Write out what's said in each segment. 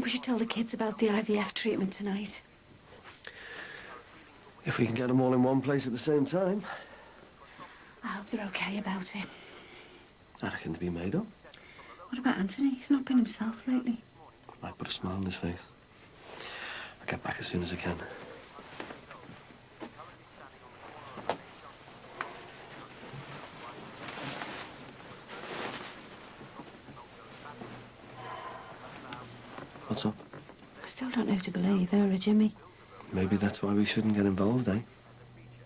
we should tell the kids about the IVF treatment tonight? If we can get them all in one place at the same time. I hope they're okay about it. I reckon to be made up. What about Anthony? He's not been himself lately. Might put a smile on his face. I'll get back as soon as I can. What's up? I still don't know who to believe, her or Jimmy. Maybe that's why we shouldn't get involved, eh?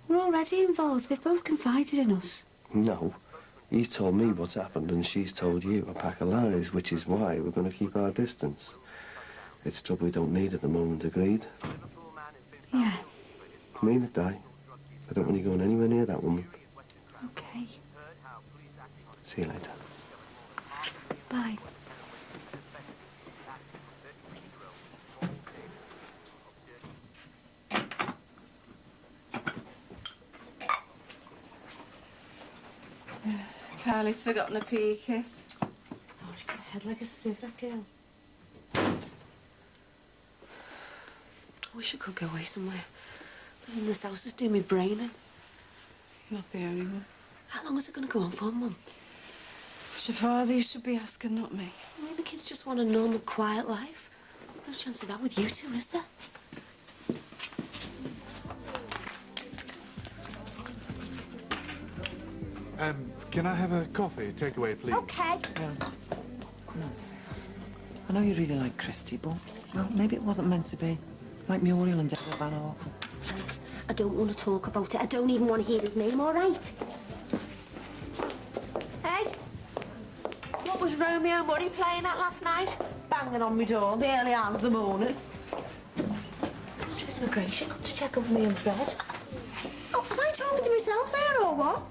We're already involved. They've both confided in us. No. He's told me what's happened and she's told you a pack of lies, which is why we're going to keep our distance. It's trouble we don't need at the moment, agreed? Yeah. I mean it, Di. I don't want you going anywhere near that woman. Okay. See you later. Bye. Carly's forgotten a PE kiss. Oh, she's got a head like a sieve, that girl. I wish I could go away somewhere. But in this house is doing me brain in. Not the only one. How long is it going to go on for, Mum? It's your father you should be asking, not me. I mean, the kids just want a normal, quiet life. No chance of that with you two, is there? Can I have a coffee? Takeaway, please. Okay. Come on, sis. I know you really like Christy, but, well, maybe it wasn't meant to be. Like Muriel and Deborah Van Arkel. Lads, I don't want to talk about it. I don't even want to hear his name, all right? Hey? What was Romeo Murray playing at last night? Banging on my door the early hours of the morning. It's immigration. Come to check up on me and Fred. Oh, am I talking to myself here or what?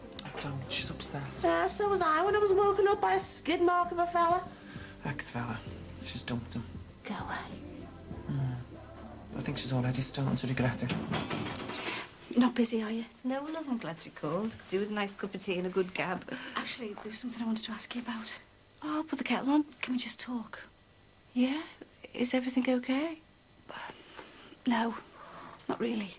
Don't. She's upset. Yeah, so was I when I was woken up by a skid mark of a fella. Ex-fella. She's dumped him. Go away. I think she's already starting to regret it. You're not busy, are you? No, love, I'm glad you called. Could do with a nice cup of tea and a good gab. Actually, there was something I wanted to ask you about. Oh, I'll put the kettle on. Can we just talk? Yeah? Is everything okay? No, not really.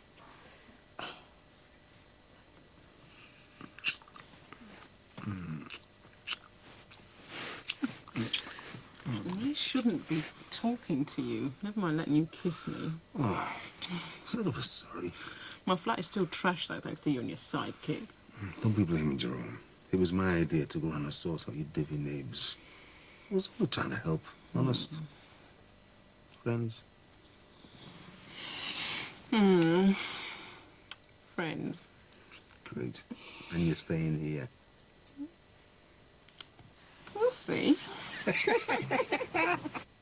I shouldn't be talking to you. Never mind letting you kiss me. Oh, said I was sorry. My flat is still trash, though, thanks to you and your sidekick. Don't be blaming Jerome. It was my idea to go around and source out your divvy neighbours. I was only trying to help, honest. Friends. Friends. Great. And you're staying here. We'll see.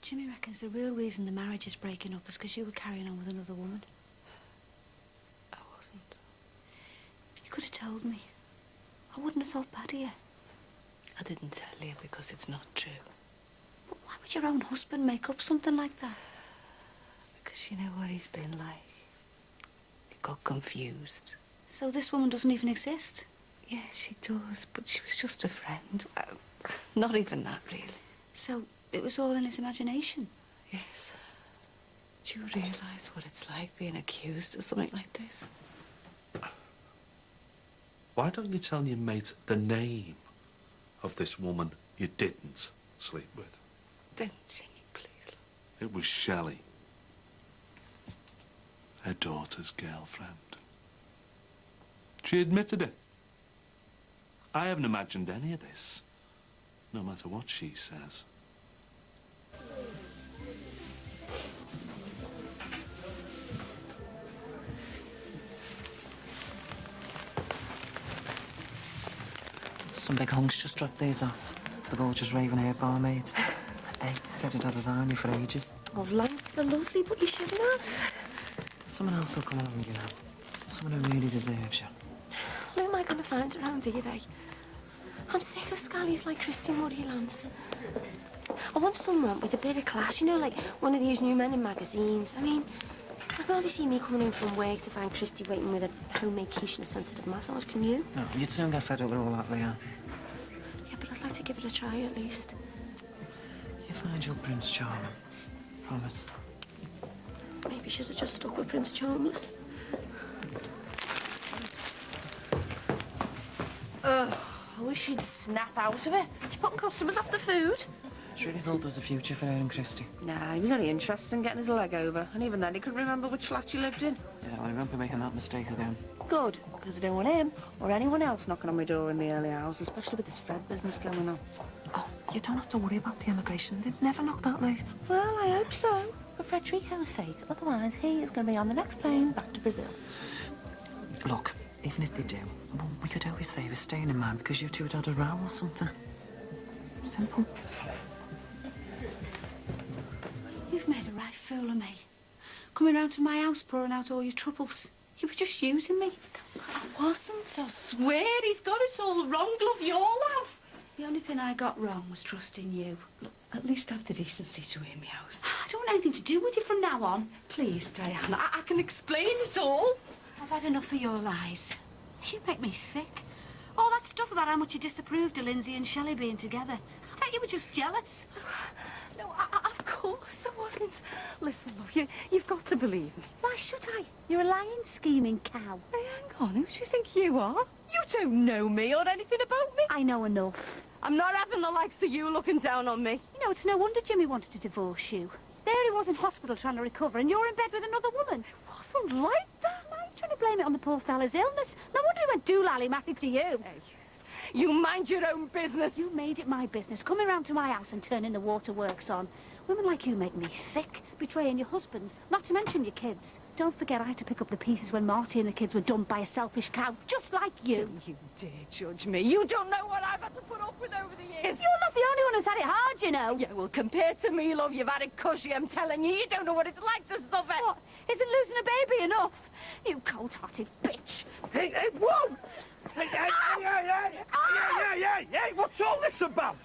Jimmy reckons the real reason the marriage is breaking up is because you were carrying on with another woman. I wasn't. You could have told me. I wouldn't have thought bad of you. I didn't tell you because it's not true. But why would your own husband make up something like that? Because you know what he's been like. He got confused. So this woman doesn't even exist? Yeah, she does, but she was just a friend. Not even that, really. So it was all in his imagination? Yes. Do you realise what it's like being accused of something like this? Why don't you tell your mate the name of this woman you didn't sleep with? Don't, Jimmy, please. It was Shelley, her daughter's girlfriend. She admitted it. I haven't imagined any of this, no matter what she says. Some big hunks just dropped these off for the gorgeous raven-haired barmaid. Hey, said it has his eye on you for ages. Oh, Lance, they're lovely, but you shouldn't have. Someone else will come along, you know. Someone who really deserves you. Who am I going to find around here, eh? I'm sick of scallies like Christy Murray, Lance. I want someone with a bit of class, you know, like one of these new men in magazines. I mean, I can hardly see me coming in from work to find Christy waiting with a homemade quiche and a sensitive massage, can you? No, you'd soon get fed up with all that, Leanne. Yeah, but I'd like to give it a try at least. You find your Prince Charming. promise. Maybe you should have just stuck with Prince Charmless. Ugh, I wish she'd snap out of it. She's putting customers off the food. She really thought there was a future for her and Christy. Nah, he was only interested in getting his leg over. And even then, he couldn't remember which flat she lived in. Yeah, well, I won't be making that mistake again. Good, because I don't want him or anyone else knocking on my door in the early hours, especially with this Fred business going on. Oh, you don't have to worry about the immigration. They'd never knock that late. Well, I hope so, for Frederico's sake. Otherwise, he is going to be on the next plane back to Brazil. Look, even if they do, well, we could always say we're staying in mind because you two had had a row or something. Simple. You've made a right fool of me. Coming round to my house, pouring out all your troubles. You were just using me. I wasn't, I swear. He's got it all wrong, love. You all have. The only thing I got wrong was trusting you. Look, at least have the decency to hear me out. I don't want anything to do with you from now on. Please, Diane, I can explain it all. I've had enough of your lies. You make me sick. All that stuff about how much you disapproved of Lindsay and Shelley being together. I bet you were just jealous. No, of course I wasn't. Listen, love, you've got to believe me. Why should I? You're a lying, scheming cow. Hey, hang on, who do you think you are? You don't know me or anything about me. I know enough. I'm not having the likes of you looking down on me. You know, it's no wonder Jimmy wanted to divorce you. There he was in hospital trying to recover, and you're in bed with another woman. It wasn't like that. Now you're trying to blame it on the poor fella's illness. No wonder he went doolally married to you. Hey, you mind your own business. You made it my business, coming round to my house and turning the waterworks on. Women like you make me sick, betraying your husbands, not to mention your kids. Don't forget I had to pick up the pieces when Marty and the kids were dumped by a selfish cow, just like you. Don't you dare judge me. You don't know what I've had to put up with over the years. You're not the only one who's had it hard, you know. Yeah, well, compared to me, love, you've had it cushy, I'm telling you. You don't know what it's like to suffer. What? Isn't losing a baby enough? You cold-hearted bitch. Hey, whoa! Hey, what's all this about?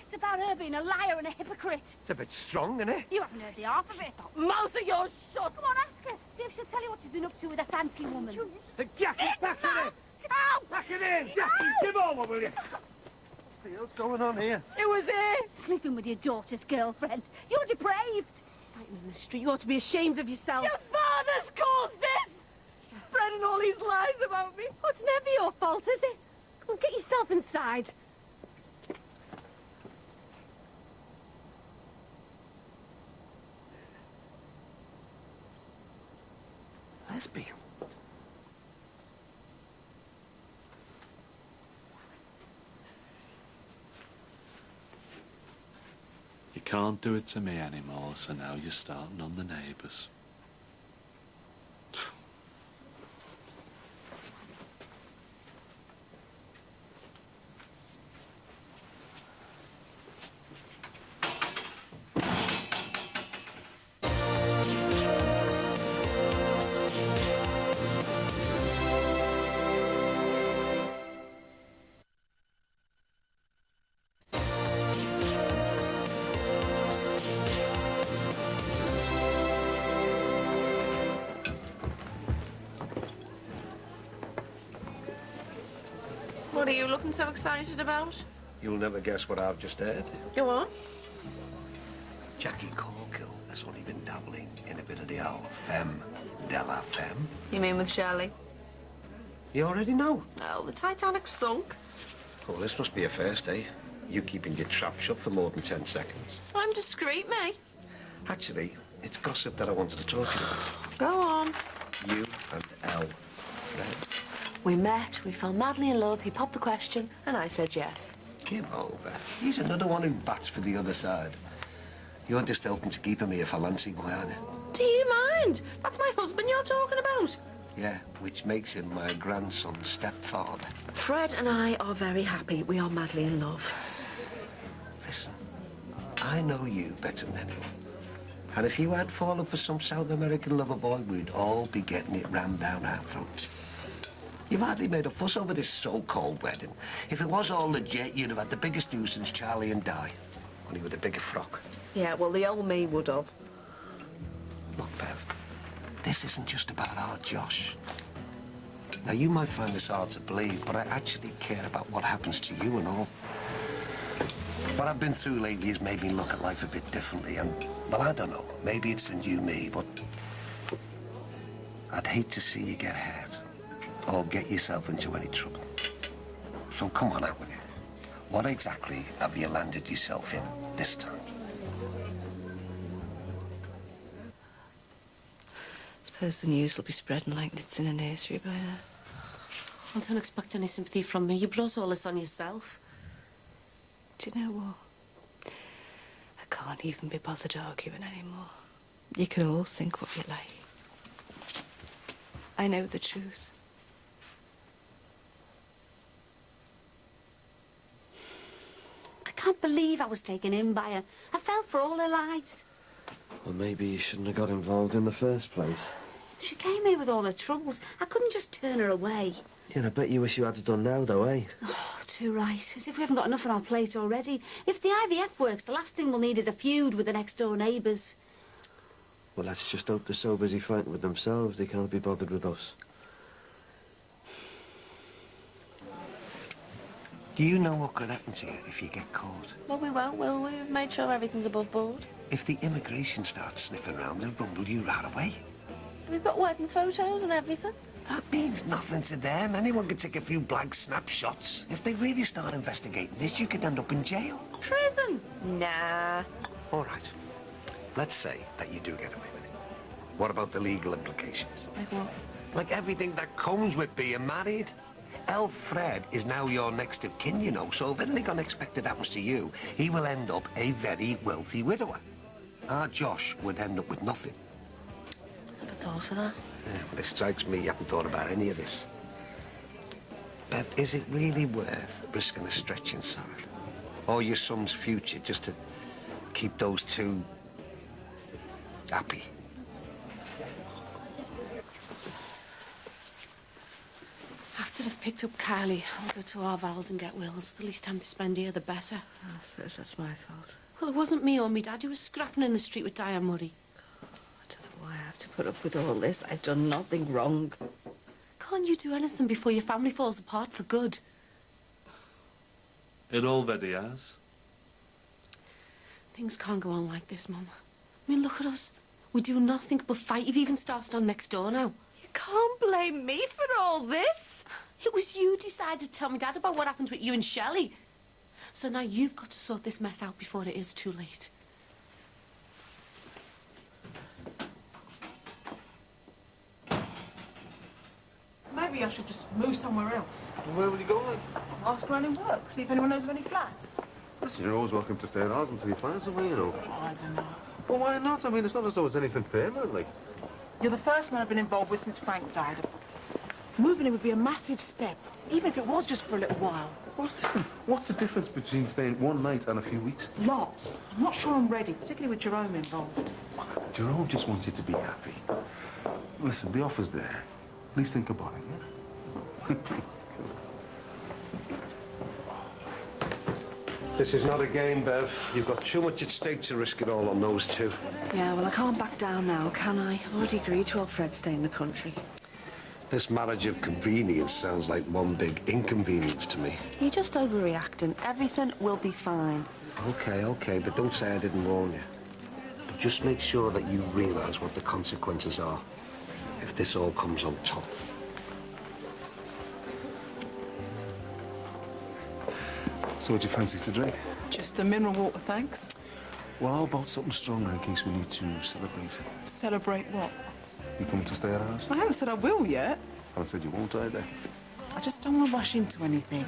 It's about her being a liar and a hypocrite. It's a bit strong, isn't it? You haven't heard the half of it. Mouth of yours shut. Come on, ask her. See if she'll tell you what she's been up to with a fancy woman. Hey, Jackie, back it in! Ow! Back it in! Jackie, give over, will you? What the hell's going on here? It was it. Sleeping with your daughter's girlfriend. You're depraved. Fighting in the street. You ought to be ashamed of yourself. Your father's caused this! Spreading all these lies about me. Oh, it's never your fault, is it? Come on, get yourself inside. Lesbian. You can't do it to me anymore, so now you're starting on the neighbours. What are you looking so excited about? You'll never guess what I've just heard. Go on. Jackie Corkill has only been dabbling in a bit of the old femme de la femme. You mean with Shelley? You already know. Oh, the Titanic sunk. Oh, this must be a first, eh? You keeping your trap shut for more than 10 seconds. I'm discreet, me. Actually, it's gossip that I wanted to talk to you about. Go on. You and Elle, Fred. We met, we fell madly in love, he popped the question, and I said yes. Give over. He's another one who bats for the other side. You're just helping to keep him here for Lancy, boy, aren't you? Do you mind? That's my husband you're talking about. Yeah, which makes him my grandson's stepfather. Fred and I are very happy. We are madly in love. Listen, I know you better than anyone. And if you had fallen for some South American lover boy, we'd all be getting it rammed down our throats. You've hardly made a fuss over this so-called wedding. If it was all legit, you'd have had the biggest news since Charlie and Di. Only with a bigger frock. Yeah, well, the old me would have. Look, Bev, this isn't just about our Josh. Now, you might find this hard to believe, but I actually care about what happens to you and all. What I've been through lately has made me look at life a bit differently, and, well, I don't know. Maybe it's the new me, but I'd hate to see you get hurt or get yourself into any trouble. So come on out with it. What exactly have you landed yourself in this time? I suppose the news will be spreading like it's in a nursery by now. Well, don't expect any sympathy from me. You brought all this on yourself. Do you know what? I can't even be bothered arguing anymore. You can all think what you like. I know the truth. I can't believe I was taken in by her. I fell for all her lies. Well, maybe you shouldn't have got involved in the first place. She came here with all her troubles. I couldn't just turn her away. Yeah, I bet you wish you had it done now, though, eh? Oh, too right. As if we haven't got enough on our plate already. If the IVF works, the last thing we'll need is a feud with the next-door neighbours. Well, let's just hope they're so busy fighting with themselves they can't be bothered with us. Do you know what could happen to you if you get caught? Well, we won't, will we? We've made sure everything's above board. If the immigration starts sniffing around, they'll rumble you right away. We've got wedding photos and everything. That means nothing to them. Anyone can take a few blank snapshots. If they really start investigating this, you could end up in jail. Prison? Nah. All right. Let's say that you do get away with it. What about the legal implications? Like what? Like everything that comes with being married. Alfred is now your next of kin, you know, so if anything unexpected happens to you, he will end up a very wealthy widower. Our Josh would end up with nothing. Never thought of that. Yeah, well, it strikes me you haven't thought about any of this. Bev, is it really worth risking a stretch inside? Or your son's future just to keep those two happy? After they've picked up Kylie, I'll go to our Val's and get Will's. The least time they spend here, the better. I suppose that's my fault. Well, it wasn't me or me dad who was scrapping in the street with Diane Murray. I don't know why I have to put up with all this. I've done nothing wrong. Can't you do anything before your family falls apart for good? It already has. Things can't go on like this, Mum. I mean, look at us. We do nothing but fight. You've even started on next door now. You can't blame me for all this. It was you decided to tell me, Dad, about what happened with you and Shelley. So now you've got to sort this mess out before it is too late. Maybe I should just move somewhere else. Where would you go, like? Ask around in work, see if anyone knows of any flats. Listen, you're always welcome to stay at ours until you find somewhere, you know. Oh, I don't know. Well, why not? I mean, it's not as though it's anything permanent, like. You're the first man I've been involved with since Frank died. Moving in would be a massive step, even if it was just for a little while. Well, listen, what's the difference between staying one night and a few weeks? Lots. I'm not sure I'm ready, particularly with Jerome involved. Jerome just wants you to be happy. Listen, the offer's there. Please think about it, yeah? This is not a game, Bev. You've got too much at stake to risk it all on those two. Yeah, well, I can't back down now, can I? I've already agreed to help Fred stay in the country. This marriage of convenience sounds like one big inconvenience to me. You're just overreacting. Everything will be fine. Okay, but don't say I didn't warn you. But just make sure that you realise what the consequences are if this all comes on top. So what do you fancy to drink? Just a mineral water, thanks. Well, how about something stronger in case we need to celebrate it? Celebrate what? You coming to stay at ours? I haven't said I will yet. I haven't said you won't either. I just don't want to rush into anything.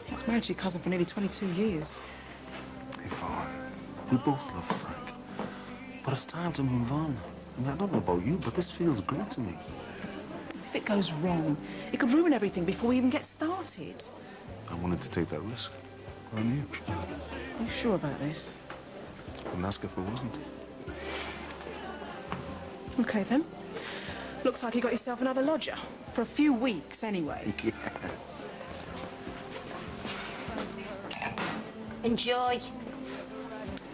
I was married to your cousin for nearly 22 years. Hey, Fawn, we both love Frank. But it's time to move on. I mean, I don't know about you, but this feels great to me. If it goes wrong, it could ruin everything before we even get started. I wanted to take that risk. On you. Are you sure about this? Couldn't ask if I wasn't. Okay, then. Looks like you got yourself another lodger. For a few weeks, anyway. Yeah. Enjoy.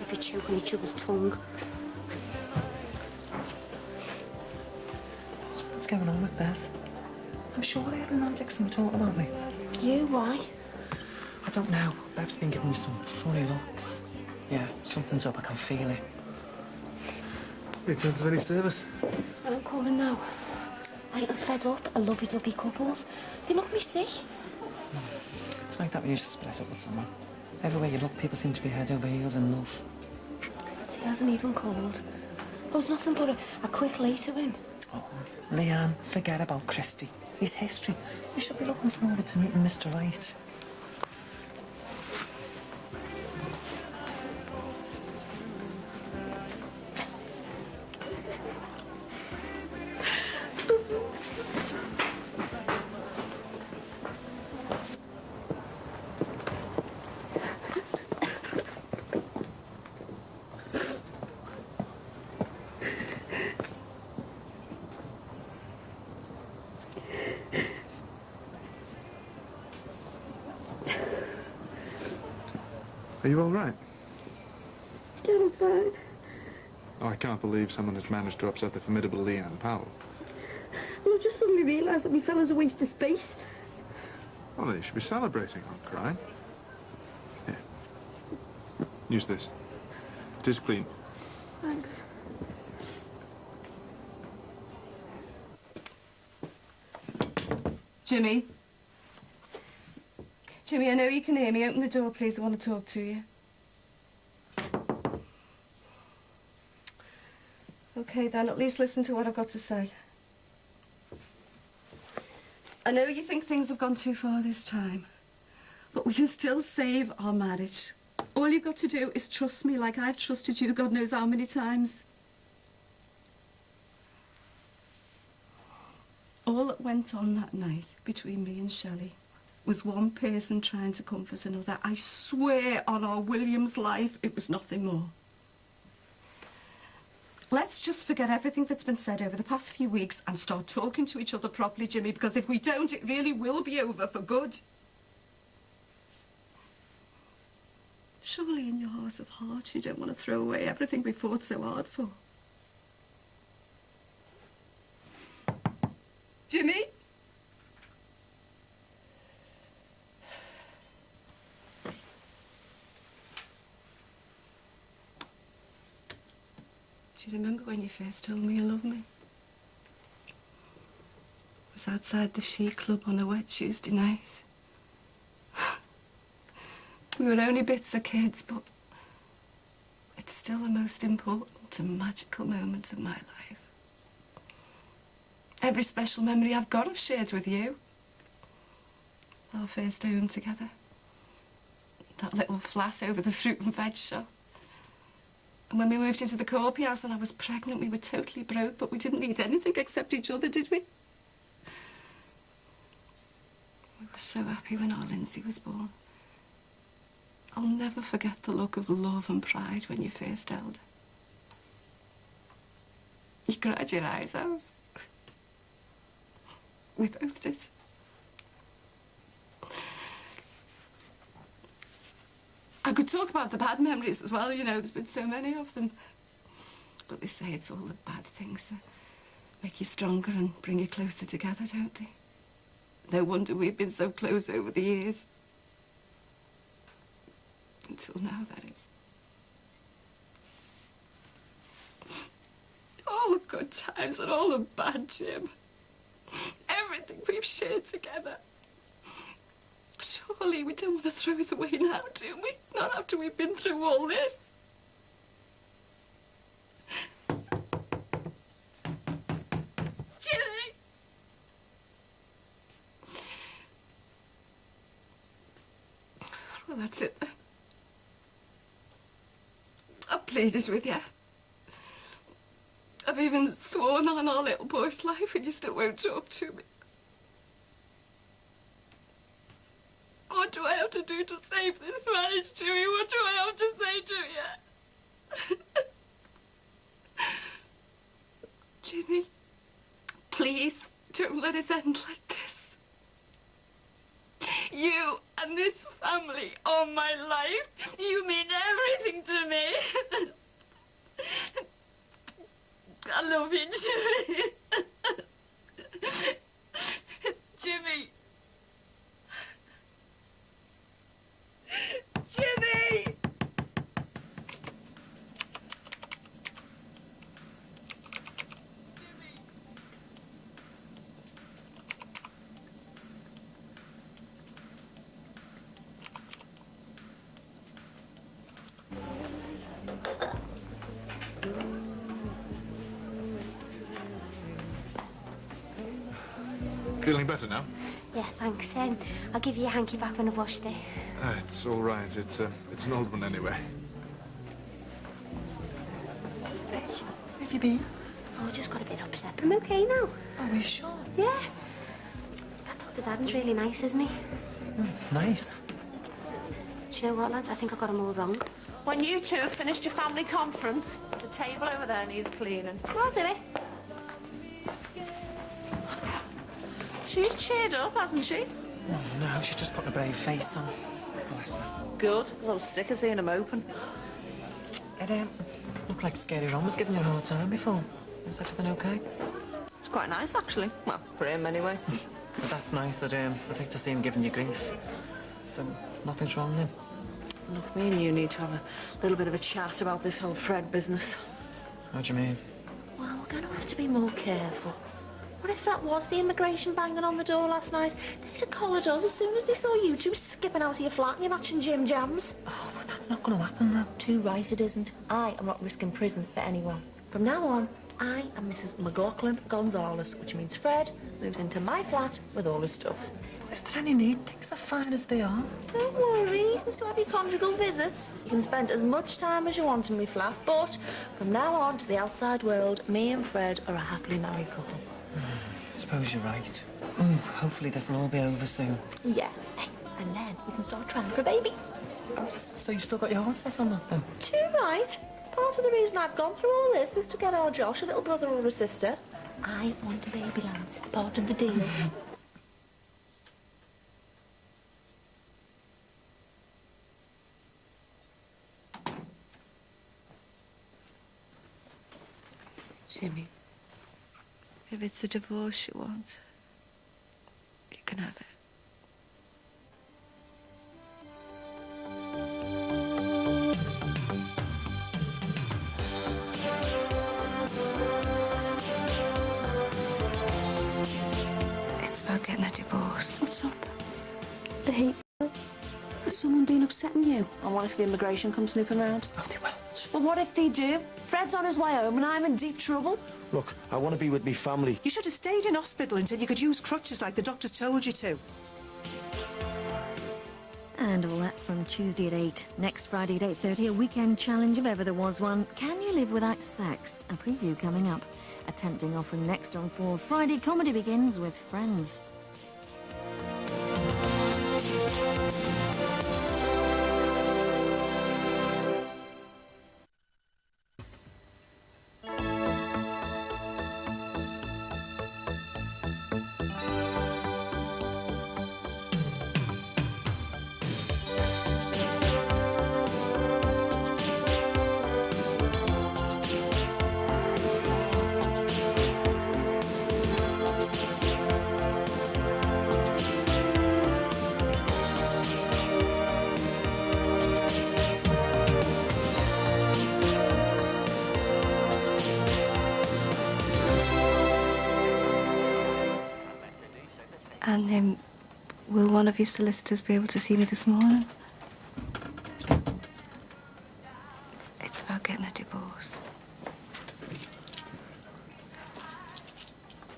Maybe choke on each other's tongue. So what's going on with Beth? I'm sure they had romantic summer talk, aren't we? You, why? I don't know. Beb's been giving me some funny looks. Yeah, something's up. I can feel it. Return to any service? I'm coming now. I'm fed up of lovey-dovey couples. They make me sick. It's like that when you just split up with someone. Everywhere you look, people seem to be head over heels in love. He hasn't even called. I was nothing but a quick lay to him. Oh, Leanne, forget about Christy. His history. You should be looking forward to meeting Mr. Right. Are you all right? Yeah, I'm fine. Oh, I can't believe someone has managed to upset the formidable Leanne Powell. Well, I just suddenly realised that my fella's a waste of space. Well, you should be celebrating, not crying. Here. Use this. It is clean. Thanks. Jimmy? Jimmy, I know you can hear me. Open the door, please. I want to talk to you. OK, then, at least listen to what I've got to say. I know you think things have gone too far this time, but we can still save our marriage. All you've got to do is trust me like I've trusted you God knows how many times. All that went on that night between me and Shelley was one person trying to comfort another. I swear on our William's life, it was nothing more. Let's just forget everything that's been said over the past few weeks and start talking to each other properly, Jimmy, because if we don't, it really will be over for good. Surely in your heart of hearts, you don't want to throw away everything we fought so hard for. Jimmy? Do you remember when you first told me you loved me? It was outside the She Club on a wet Tuesday night. We were only bits of kids, but it's still the most important and magical moment of my life. Every special memory I've got I've shared with you. Our first home together. That little flat over the fruit and veg shop. And when we moved into the co-op house and I was pregnant, we were totally broke, but we didn't need anything except each other, did we? We were so happy when our Lindsay was born. I'll never forget the look of love and pride when you first held her. You cried your eyes out. We both did. I could talk about the bad memories as well, you know, there's been so many of them. But they say it's all the bad things that make you stronger and bring you closer together, don't they? No wonder we've been so close over the years. Until now, that is. All the good times and all the bad, Jim. Everything we've shared together. Surely we don't want to throw it away now, do we? Not after we've been through all this. Jimmy! Well, that's it then. I've pleaded with you. I've even sworn on our little boy's life and you still won't talk to me. What do I have to do to save this marriage, Jimmy? What do I have to say to you? Jimmy, please don't let us end like this. You and this family are my life. You mean everything to me. I love you, Jimmy. Jimmy. Feeling better now? Yeah, thanks. I'll give you your hanky back when I've washed it. It's all right. It's an old one anyway. Where have you been? Oh, I just got a bit upset, but I'm okay now. Oh, are you sure? Yeah. That Dr. Dadden's really nice, isn't he? Nice. Do you know what, lads? I think I got him all wrong. When you two have finished your family conference, there's a table over there needs cleaning. I'll do it. She's cheered up, hasn't she? Oh, no, she's just put a brave face on. Bless her. Good, because I was sick of seeing him open. It looked like Scary Ron was giving you a hard time before. Is everything okay? It's quite nice, actually. Well, for him, anyway. But that's nice. I'd hate to see him giving you grief. So, nothing's wrong then? Look, me and you need to have a little bit of a chat about this whole Fred business. How do you mean? Well, we're going to have to be more careful. What if that was the immigration banging on the door last night? They'd have collared us as soon as they saw you two skipping out of your flat in your matching gym jams. Oh, but that's not going to happen, though. Too right it isn't. I am not risking prison for anyone. From now on, I am Mrs. McLaughlin Gonzalez, which means Fred moves into my flat with all his stuff. Is there any need? Things are fine as they are. Don't worry, you can still have your conjugal visits. You can spend as much time as you want in my flat, but from now on to the outside world, me and Fred are a happily married couple. I suppose you're right. Hopefully this will all be over soon. Yeah, and then we can start trying for a baby. Oh, so you've still got your heart set on that, then? Too right. Part of the reason I've gone through all this is to get our Josh a little brother or a sister. I want a baby, Lance. It's part of the deal. Jimmy, if it's a divorce you want, you can have it. It's about getting a divorce. What's up? The hate. Has someone been upsetting you? And what if the immigration comes snooping round? Oh, they won't. Well, what if they do? Fred's on his way home and I'm in deep trouble. Look, I want to be with me family. You should have stayed in hospital until you could use crutches like the doctors told you to. And all that from Tuesday at 8. Next Friday at 8:30, a weekend challenge if ever there was one. Can you live without sex? A preview coming up. A tempting offering next on 4. Friday comedy begins with Friends. And will one of your solicitors be able to see me this morning? It's about getting a divorce.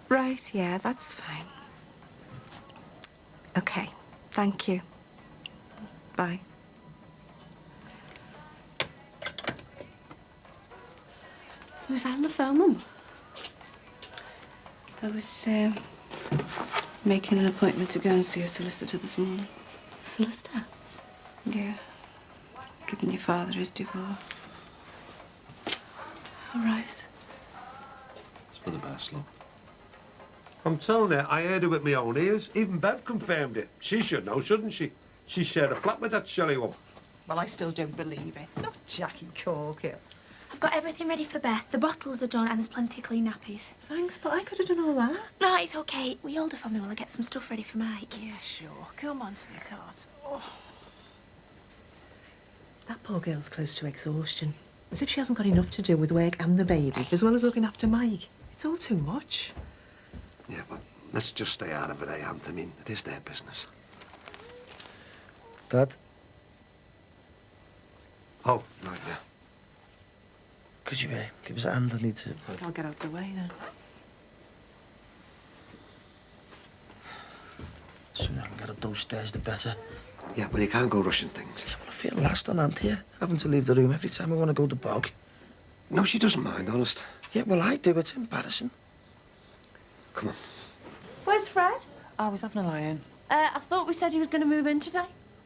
Right, yeah, that's fine. Okay, thank you. Bye. Who's that on the phone, Mum? I was making an appointment to go and see a solicitor this morning. A solicitor? Yeah. Giving your father his divorce. All right. It's for the best, look. I'm telling you, I heard it with my own ears. Even Bev confirmed it. She should know, shouldn't she? She shared a flat with that Shelley one. Well, I still don't believe it. Not Jackie Corkill. I've got everything ready for Beth. The bottles are done and there's plenty of clean nappies. Thanks, but I could have done all that. No, it's okay. We older family will get some stuff ready for Mike. Yeah, sure. Come on, sweetheart. Oh. That poor girl's close to exhaustion. As if she hasn't got enough to do with work and the baby, as well as looking after Mike. It's all too much. Yeah, but let's just stay out of it, eh, Aunt? I mean, it is their business. Dad? Oh, right, yeah. Could you give us a hand? I need to... I'll get out the way then. get up those stairs, the better. Yeah, well, you can't go rushing things. Yeah, well, I feel last on hand here, having to leave the room every time I want to go to bog. No, she doesn't mind, honest. Yeah, well, I do. It's embarrassing. Come on. Where's Fred? Oh, he's having a lie-in. I thought we said he was going to move in today.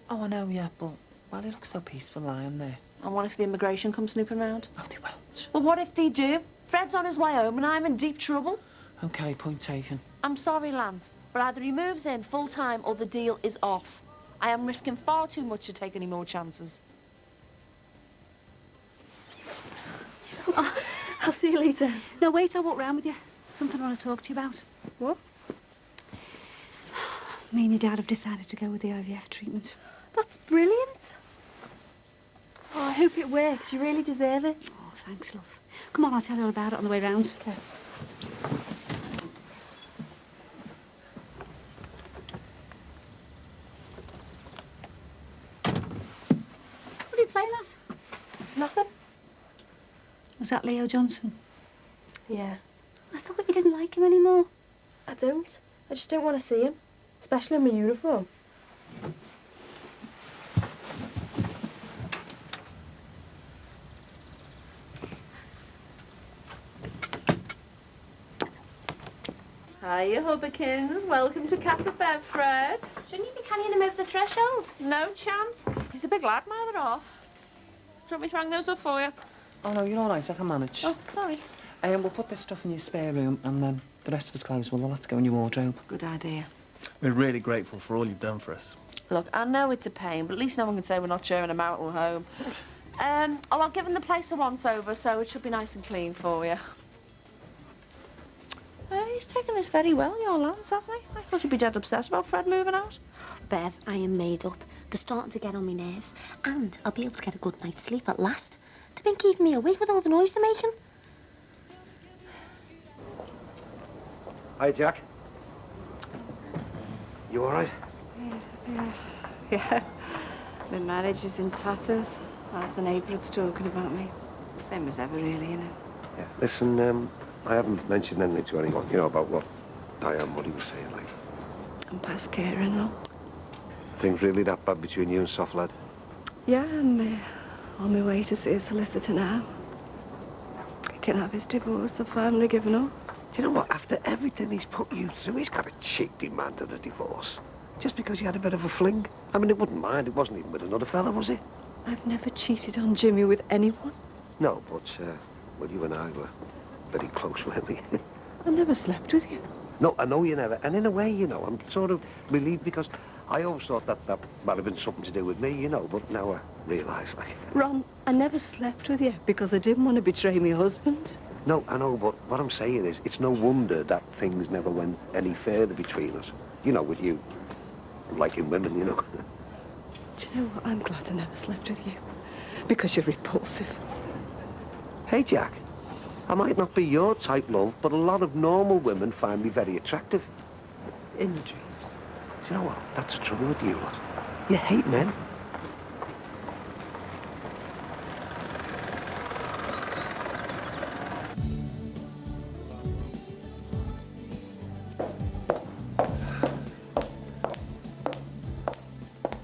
Oh, I know, yeah, but, well, he looks so peaceful lying there. And what if the immigration come snooping round? Oh, they won't. Well, what if they do? Fred's on his way home and I'm in deep trouble. OK, point taken. I'm sorry, Lance, but either he moves in full-time or the deal is off. I am risking far too much to take any more chances. Oh, I'll see you later. No, wait, I'll walk round with you. Something I want to talk to you about. What? Me and your dad have decided to go with the IVF treatment. That's brilliant. Oh, I hope it works. You really deserve it. Oh, thanks, love. Come on, I'll tell you all about it on the way round. Okay. What are you playing at? Nothing. Was that Leo Johnson? Yeah. I thought you didn't like him anymore. I don't. I just don't want to see him. Especially in my uniform. Hiya, Hubbikins. Welcome to Casa Bev, Fred. Shouldn't you be carrying him over the threshold? No chance. He's a big lad, mother off. Do you want me to hang those up for you? Oh, no, you're all right. I can manage. Oh, sorry. We'll put this stuff in your spare room, and then the rest of his clothes will all have to go in your wardrobe. Good idea. We're really grateful for all you've done for us. Look, I know it's a pain, but at least no one can say we're not sharing a marital home. I'll give him the place a once-over, so it should be nice and clean for you. He's taken this very well, your Lance, hasn't he? I thought he'd be dead upset about Fred moving out. Bev, I am made up. They're starting to get on my nerves. And I'll be able to get a good night's sleep at last. They've been keeping me awake with all the noise they're making. Hi, Jack. You all right? Yeah. My marriage is in tatters. I have the neighbourhoods talking about me. Same as ever, really, you know. Yeah. Listen, I haven't mentioned anything to anyone, you know, about what Diane, what he was saying, like. I'm past caring now. Things really that bad between you and Soft Lad? Yeah, I'm on my way to see a solicitor now. He can have his divorce. I've finally given up. Do you know what? After everything he's put you through, he's got a cheap demand at a divorce. Just because you had a bit of a fling. I mean, he wouldn't mind. It wasn't even with another fella, was it? I've never cheated on Jimmy with anyone. No, but, well, you and I were very close, weren't we? I never slept with you. No, I know you never. And in a way, you know, I'm sort of relieved because I always thought that might have been something to do with me, you know, but now I realise, like... Ron, I never slept with you because I didn't want to betray my husband. No, I know, but what I'm saying is, it's no wonder that things never went any further between us. You know, with you. Liking women, you know. Do you know what? I'm glad I never slept with you. Because you're repulsive. Hey, Jack. I might not be your type, love, but a lot of normal women find me very attractive. In your dreams. Do you know what? That's the trouble with you lot. You hate men.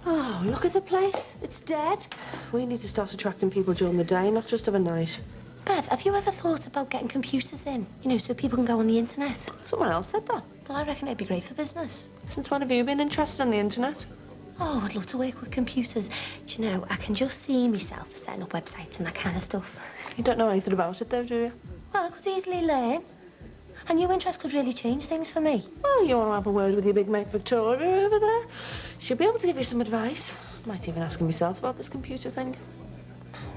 Oh, look at the place. It's dead. We need to start attracting people during the day, not just of a night. Bev, have you ever thought about getting computers in? You know, so people can go on the internet? Someone else said that. Well, I reckon it'd be great for business. Since when have you been interested in the internet? Oh, I'd love to work with computers. Do you know, I can just see myself setting up websites and that kind of stuff. You don't know anything about it, though, do you? Well, I could easily learn. And your interest could really change things for me. Well, you want to have a word with your big mate Victoria over there? She'll be able to give you some advice. Might even ask myself about this computer thing.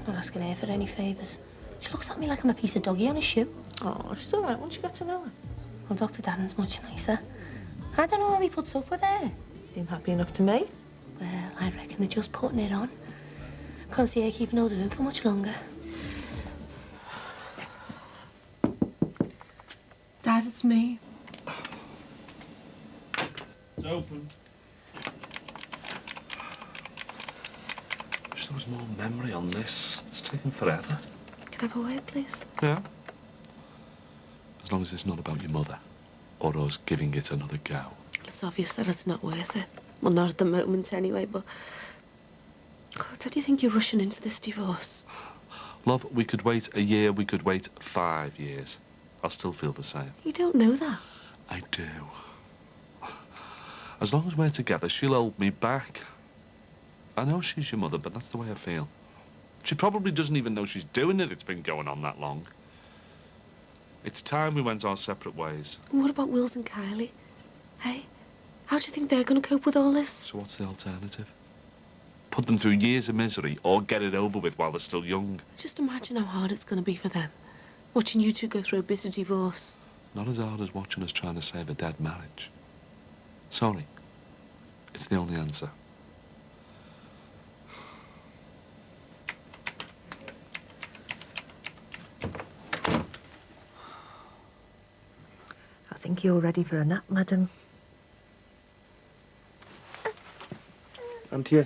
Not asking her for any favours. She looks at me like I'm a piece of doggy on a shoe. Oh, she's all right once you get to know her. Well, Dr. Darren's much nicer. I don't know how he puts up with her. Seem happy enough to me. Well, I reckon they're just putting it on. Can't see her keeping hold of him for much longer. Dad, it's me. It's open. Wish there was more memory on this. It's taken forever. Can I have a word, please? Yeah. As long as it's not about your mother or us giving it another go. It's obvious that it's not worth it. Well, not at the moment, anyway, but... God, don't you think you're rushing into this divorce? Love, we could wait a year, we could wait 5 years. I'll still feel the same. You don't know that. I do. As long as we're together, she'll hold me back. I know she's your mother, but that's the way I feel. She probably doesn't even know she's doing it. It's been going on that long. It's time we went our separate ways. And what about Wills and Kylie? Hey? How do you think they're going to cope with all this? So what's the alternative? Put them through years of misery or get it over with while they're still young? Just imagine how hard it's going to be for them. Watching you two go through a bitter divorce. Not as hard as watching us trying to save a dead marriage. Sorry. It's the only answer. I think you're ready for a nap, madam. Auntie,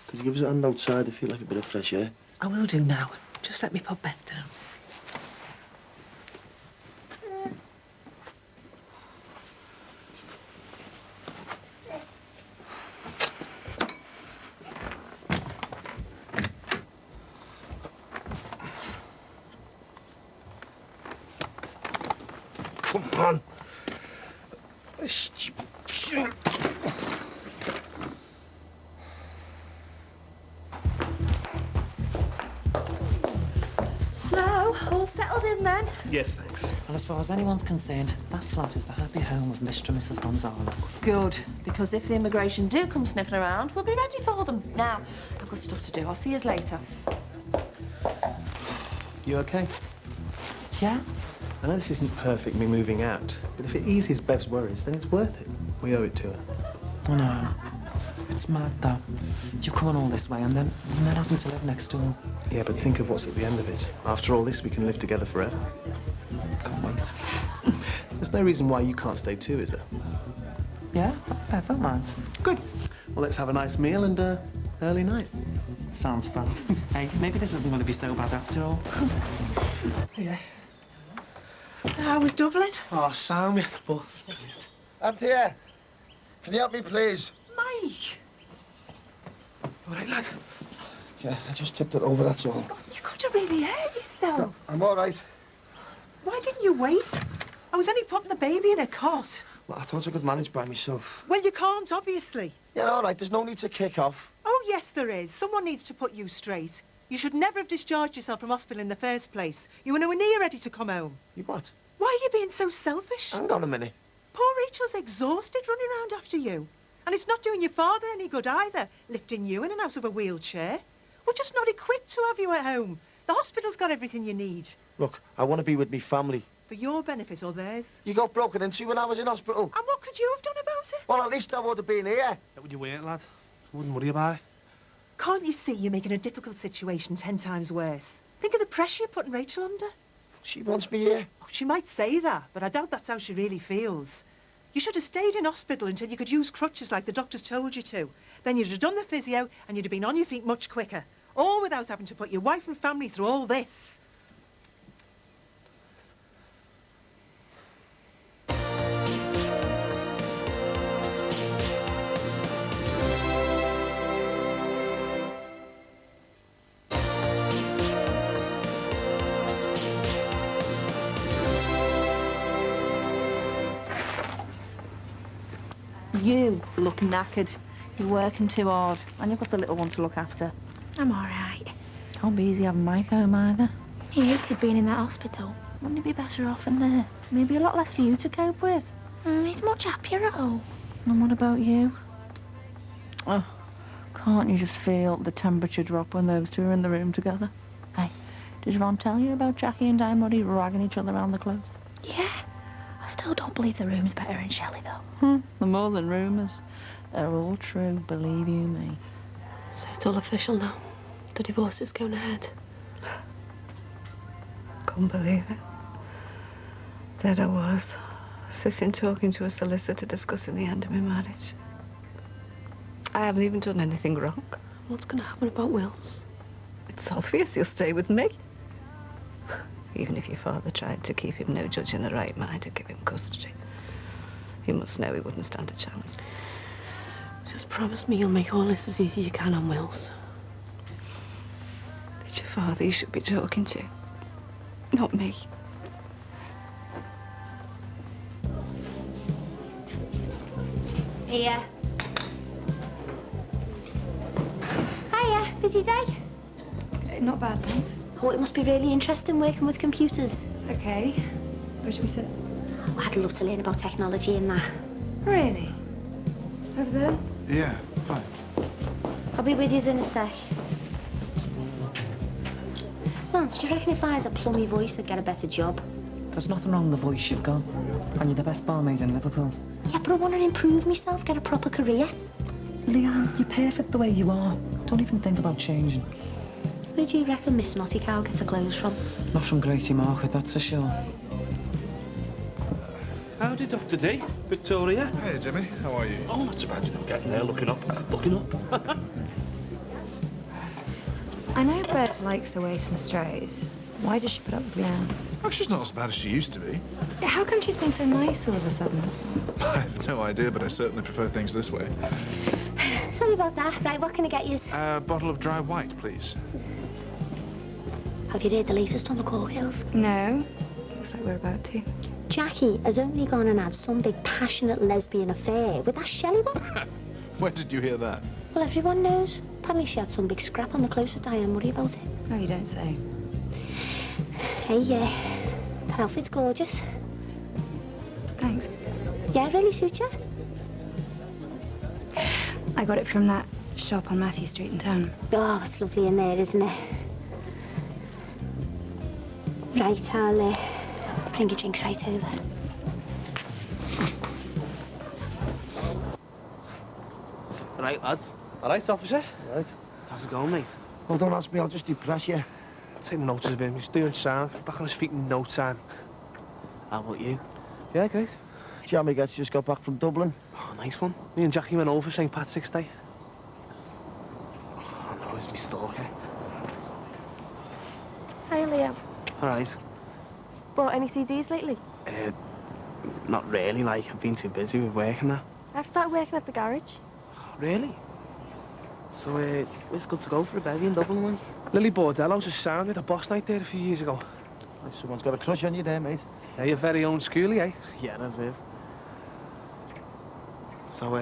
could you give us a hand outside? I feel like a bit of fresh air. I will do now. Just let me put Beth down. Come on. So, all settled in then? Yes, thanks. Well, as far as anyone's concerned, that flat is the happy home of Mr. and Mrs. Gonzalez. Good, because if the immigration do come sniffing around, we'll be ready for them. Now, I've got stuff to do. I'll see you later. You okay? Yeah? I know this isn't perfect, me moving out, but if it eases Bev's worries, then it's worth it. We owe it to her. I know. It's mad, though. You coming all this way and then having to live next door. Yeah, but think of what's at the end of it. After all this, we can live together forever. Can't wait. There's no reason why you can't stay too, is there? Yeah, I don't mind. Good. Well, let's have a nice meal and early night. Sounds fun. Hey, maybe this isn't going to be so bad after all. Yeah. So how was Dublin? Oh, Sam, we had the both. Brilliant. Auntie, can you help me, please? Mike! All right, lad. Yeah, I just tipped it over, that's all. Oh, you could have really hurt yourself. No, I'm all right. Why didn't you wait? I was only putting the baby in a cot. Well, I thought I could manage by myself. Well, you can't, obviously. Yeah, all right, there's no need to kick off. Oh, yes, there is. Someone needs to put you straight. You should never have discharged yourself from hospital in the first place. You were nowhere near ready to come home. You what? Why are you being so selfish? Hang on a minute. Poor Rachel's exhausted running around after you. And it's not doing your father any good either, lifting you in and out of a wheelchair. We're just not equipped to have you at home. The hospital's got everything you need. Look, I want to be with me family. For your benefit or theirs. You got broken into when I was in hospital. And what could you have done about it? Well, at least I would have been here. When you wait, lad. I wouldn't worry about it. Can't you see you're making a difficult situation 10 times worse? Think of the pressure you're putting Rachel under. She wants me here. Oh, she might say that, but I doubt that's how she really feels. You should have stayed in hospital until you could use crutches like the doctors told you to. Then you'd have done the physio and you'd have been on your feet much quicker. All without having to put your wife and family through all this. You look knackered. You're working too hard, and you've got the little one to look after. I'm all right. Can't be easy having Mike home either. He hated being in that hospital. Wouldn't he be better off in there? Maybe a lot less for you to cope with. He's much happier at home. And what about you? Oh, can't you just feel the temperature drop when those two are in the room together? Hey, did Ron tell you about Jackie and Di Muddy ragging each other around the clothes? Yeah. I still don't believe the room's better in Shelley, though. They're more than rumours. They're all true, believe you me. So it's all official now. The divorce is going ahead. Couldn't believe it. There I was, sitting talking to a solicitor discussing the end of my marriage. I haven't even done anything wrong. What's going to happen about Wills? It's obvious he'll stay with me. Even if your father tried to keep him no judge in the right mind and give him custody. He must know he wouldn't stand a chance. Just promise me you'll make all this as easy as you can on Wills. It's your father you should be talking to, not me. Here. Hiya, busy day? Not bad, thanks. Oh, it must be really interesting working with computers. Okay. Where should we sit? Oh, I'd love to learn about technology and that. Really? Over there? Yeah, fine. I'll be with you in a sec. Lance, do you reckon if I had a plummy voice, I'd get a better job? There's nothing wrong with the voice you've got. And you're the best barmaid in Liverpool. Yeah, but I want to improve myself, get a proper career. Leanne, you're perfect the way you are. Don't even think about changing. Where do you reckon Miss Snotty Cow gets her clothes from? Not from Gracie Market, that's for sure. Howdy, Dr. D. Victoria. Hey, Jimmy. How are you? Oh, not so bad. Getting there, looking up. Looking up. I know Beth likes her waifs and strays. Why does she put up with Leanne? Oh, she's not as bad as she used to be. How come she's been so nice all of a sudden as well? I have no idea, but I certainly prefer things this way. Sorry about that. Right, what can I get you? A bottle of dry white, please. Have you heard the latest on the Cork Hills? No. Looks like we're about to. Jackie has only gone and had some big passionate lesbian affair with that Shelley one. Where did you hear that? Well, everyone knows. Apparently she had some big scrap on the clothes with Diane Murray about it. No, you don't say. Hey, that outfit's gorgeous. Thanks. Yeah, it really suits you. I got it from that shop on Matthew Street in town. Oh, it's lovely in there, isn't it? Right, I'll bring your drinks right over. All right, lads. All right, officer. Right. How's it going, mate? Well, don't ask me, I'll just depress you. Taking notice of him. He's doing sound. Back on his feet in no time. How about you? Yeah, great. Jammy gets just got back from Dublin. Oh, nice one. Me and Jackie went over St. Patrick's Day. Oh, no, it's me stalker. Hi, Liam. All right. Bought any CDs lately? Not really, like, I've been too busy with work and that. I've started working at the garage. Really? So, it's good to go for a bevy in Dublin, like. Lily Bordello's a sound with a boss night there a few years ago. Someone's got a crush on you there, mate. Yeah, your very own schoolie, eh? Yeah, that's it. So,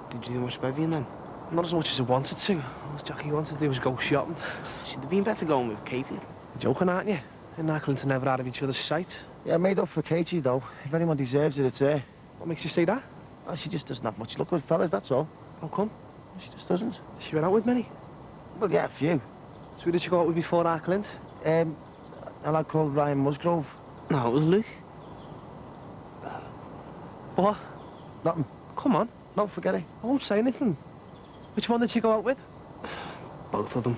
did you do much bevying then? Not as much as I wanted to. All Jackie wanted to do was go shopping. She'd have been better going with Katie. You're joking, aren't you? And Clinton never out of each other's sight. Yeah, made up for Katie, though. If anyone deserves it, it's her. What makes you say that? Well, she just doesn't have much luck with fellas, that's all. How come? She just doesn't. She went out with many? Well, yeah, a few. So who did she go out with before our Clint? A lad called Ryan Musgrove. No, it was Luke. What? Nothing. Come on. No, forget it. I won't say anything. Which one did she go out with? Both of them.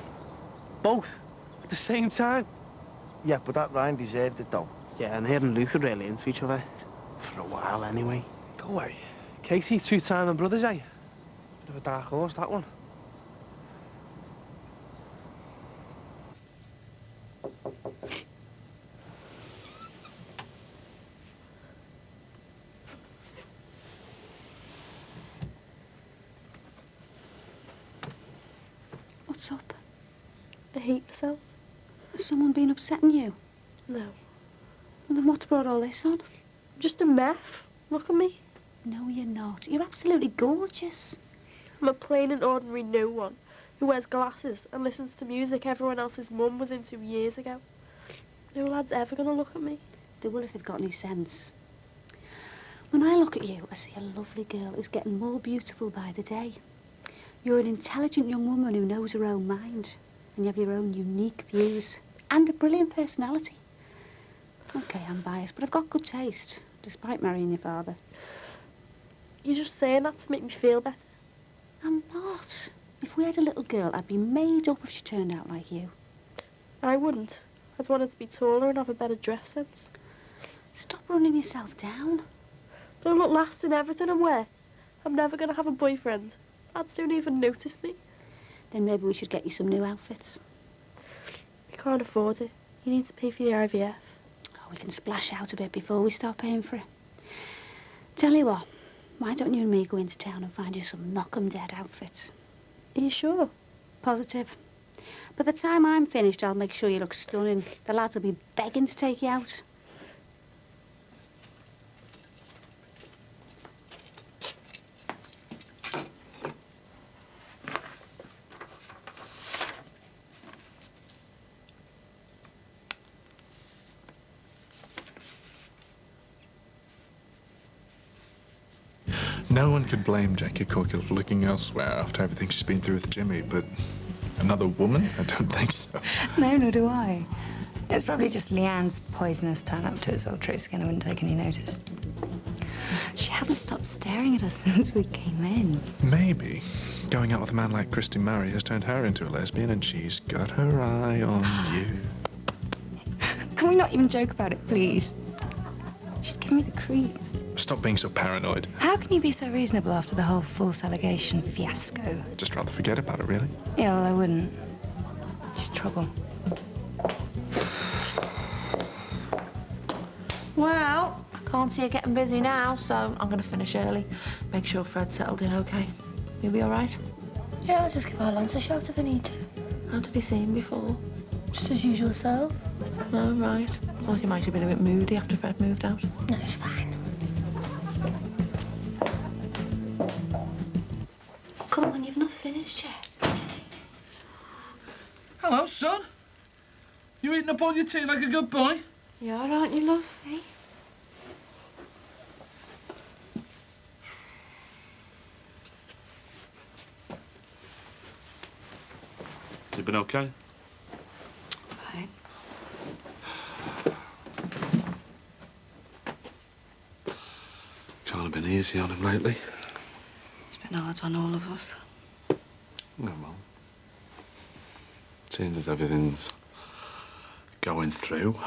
Both? At the same time? Yeah, but that Ryan deserved it, though. Yeah, and her and Luke are really into each other. For a while, anyway. Go away. Katie, two-timing brothers, eh? Bit of a dark horse, that one. What's up? I hate myself. Has someone been upsetting you? No. Well, then what's brought all this on? I'm just a meth. Look at me. No, you're not. You're absolutely gorgeous. I'm a plain and ordinary no one who wears glasses and listens to music everyone else's mum was into years ago. No lad's ever gonna look at me. They will if they've got any sense. When I look at you, I see a lovely girl who's getting more beautiful by the day. You're an intelligent young woman who knows her own mind, and you have your own unique views and a brilliant personality. Okay, I'm biased, but I've got good taste, despite marrying your father. You're just saying that to make me feel better. I'm not. If we had a little girl, I'd be made up if she turned out like you. I wouldn't. I'd want her to be taller and have a better dress sense. Stop running yourself down. But I look last in everything I wear. I'm never going to have a boyfriend. Lads don't even notice me. Then maybe we should get you some new outfits. We can't afford it. You need to pay for the IVF. Oh, we can splash out a bit before we start paying for it. Tell you what, Why don't you and me go into town and find you some knock-em-dead outfits? Are you sure? Positive. By the time I'm finished, I'll make sure you look stunning. The lads will be begging to take you out. No one could blame Jackie Corkill for looking elsewhere after everything she's been through with Jimmy, but another woman? I don't think so. No, nor do I. It's probably just Leanne's poisonous turn up to its old true skin. I wouldn't take any notice. She hasn't stopped staring at us since we came in. Maybe going out with a man like Christy Murray has turned her into a lesbian and she's got her eye on you. Can we not even joke about it, please? She's giving me the creeps. Stop being so paranoid. How can you be so reasonable after the whole false allegation fiasco? Just rather forget about it, really. Yeah, well, I wouldn't. She's trouble. Well, I can't see her getting busy now, so I'm going to finish early. Make sure Fred's settled in okay. You'll be all right? Yeah, I'll just give our Lance a shout if I need to. How did he see him before? Just as usual self. Oh, right. Thought he might have been a bit moody after Fred moved out. No, it's fine. Come on, you've not finished yet. Hello, son. You eating up all your tea like a good boy? You are, aren't you, love? Eh? Has it been okay? Fine. Can't have been easy on him lately. It's been hard on all of us. Oh, well. Seems as everything's going through,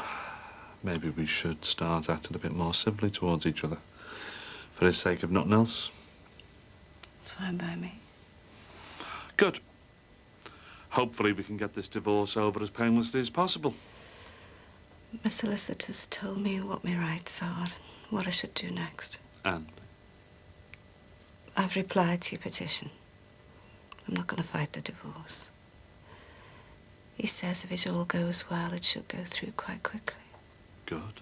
maybe we should start acting a bit more civilly towards each other. For his sake, if nothing else. It's fine by me. Good. Hopefully we can get this divorce over as painlessly as possible. My solicitors told me what my rights are and what I should do next. And? I've replied to your petition. I'm not going to fight the divorce. He says if it all goes well, it should go through quite quickly. Good.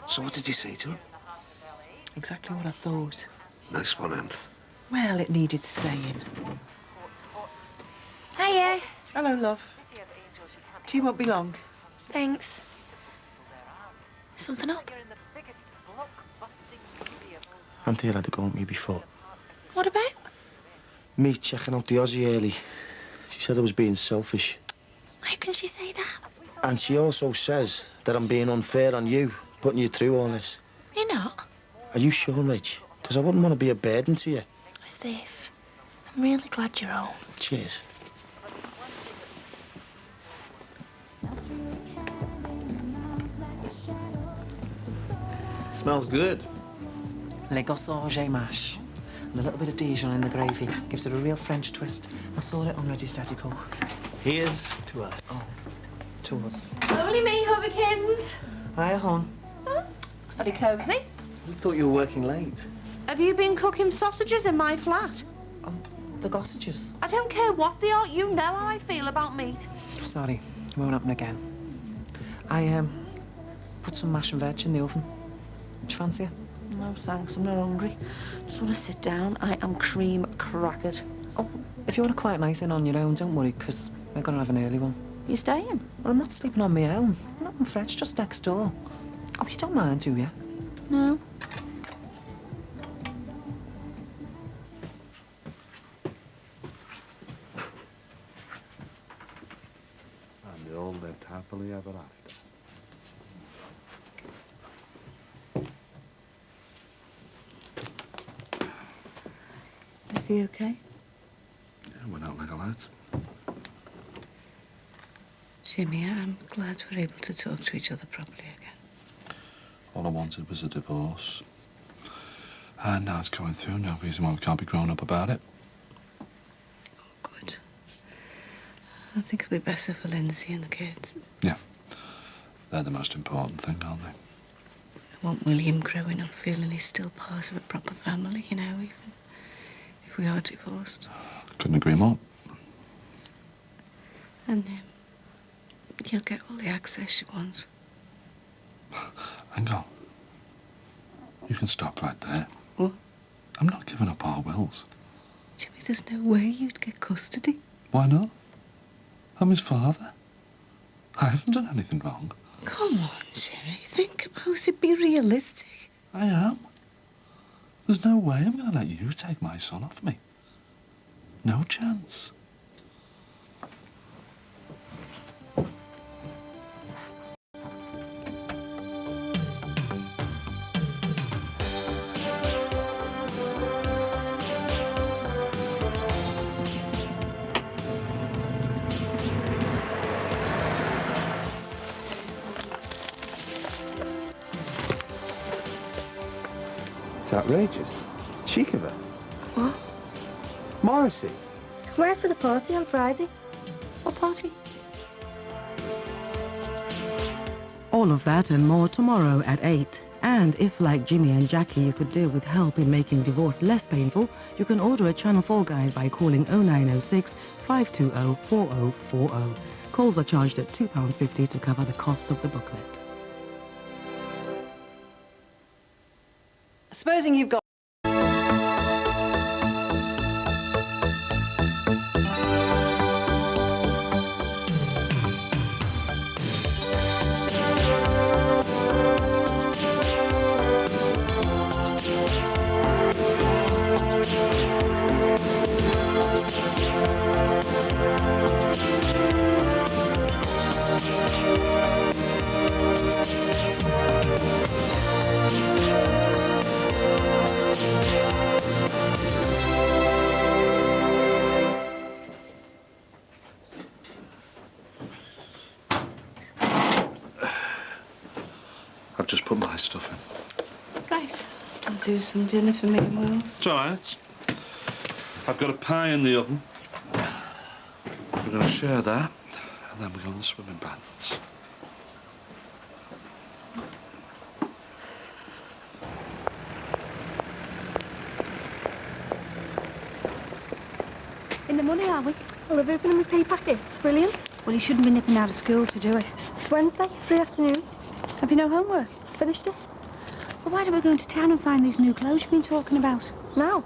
So what did you say to him? Exactly what I thought. Nice one, Anth. Well, it needed saying. Hiya. Hello, love. Tea won't be long. Thanks. Something up? Auntie had to go with me before. What about? Me checking out the Aussie early. She said I was being selfish. How can she say that? And she also says that I'm being unfair on you, putting you through all this. You're not. Are you sure, Rich? Because I wouldn't want to be a burden to you. As if. I'm really glad you're home. Cheers. Smells good. Legos Auger mash. And a little bit of Dijon in the gravy. Gives it a real French twist. I saw it on Ready Steady Cook. Here's to us. Oh, to us. Only me, Hubbikins. Hiya, hon. Very cosy. We thought you were working late. Have you been cooking sausages in my flat? The sausages. I don't care what they are. You know how I feel about meat. Sorry, it won't happen again. I, put some mash and veg in the oven. Do you fancy it? No, thanks. I'm not hungry. Just want to sit down. I am cream crackered. Oh, if you want a quiet night in on your own, don't worry, because we're going to have an early one. You staying? Well, I'm not sleeping on my own. Not in Fred's, just next door. Oh, you don't mind, do you? No. And they all lived happily ever after. Is he okay? Yeah, went out like a lad. Jimmy, I'm glad we're able to talk to each other properly again. All I wanted was a divorce. And now it's going through, no reason why we can't be grown up about it. Good. I think it'll be better for Lindsay and the kids. Yeah. They're the most important thing, aren't they? I want William growing up feeling he's still part of a proper family, you know, even if we are divorced. Couldn't agree more. And he'll get all the access she wants. Hang on. You can stop right there. What? I'm not giving up our wills. Jimmy, there's no way you'd get custody. Why not? I'm his father. I haven't done anything wrong. Come on, Jerry. Think about it. Be realistic. I am. There's no way I'm going to let you take my son off me. No chance. It's outrageous. Chic of her. What? Morrissey. Where for the party on Friday? What party? All of that and more tomorrow at 8. And if, like Jimmy and Jackie, you could do with help in making divorce less painful, you can order a Channel 4 guide by calling 0906 520 4040. Calls are charged at £2.50 to cover the cost of the booklet. Supposing you've got... I've just put my stuff in. Right. I'll do some dinner for me and Wills. It's all right. I've got a pie in the oven. We're going to share that, and then we're going to swim in baths. In the money, are we? I love opening my pay packet. It's brilliant. Well, you shouldn't be nipping out of school to do it. It's Wednesday, free afternoon. Have you no homework? I finished it. Well, why don't we go into town and find these new clothes you've been talking about? Now?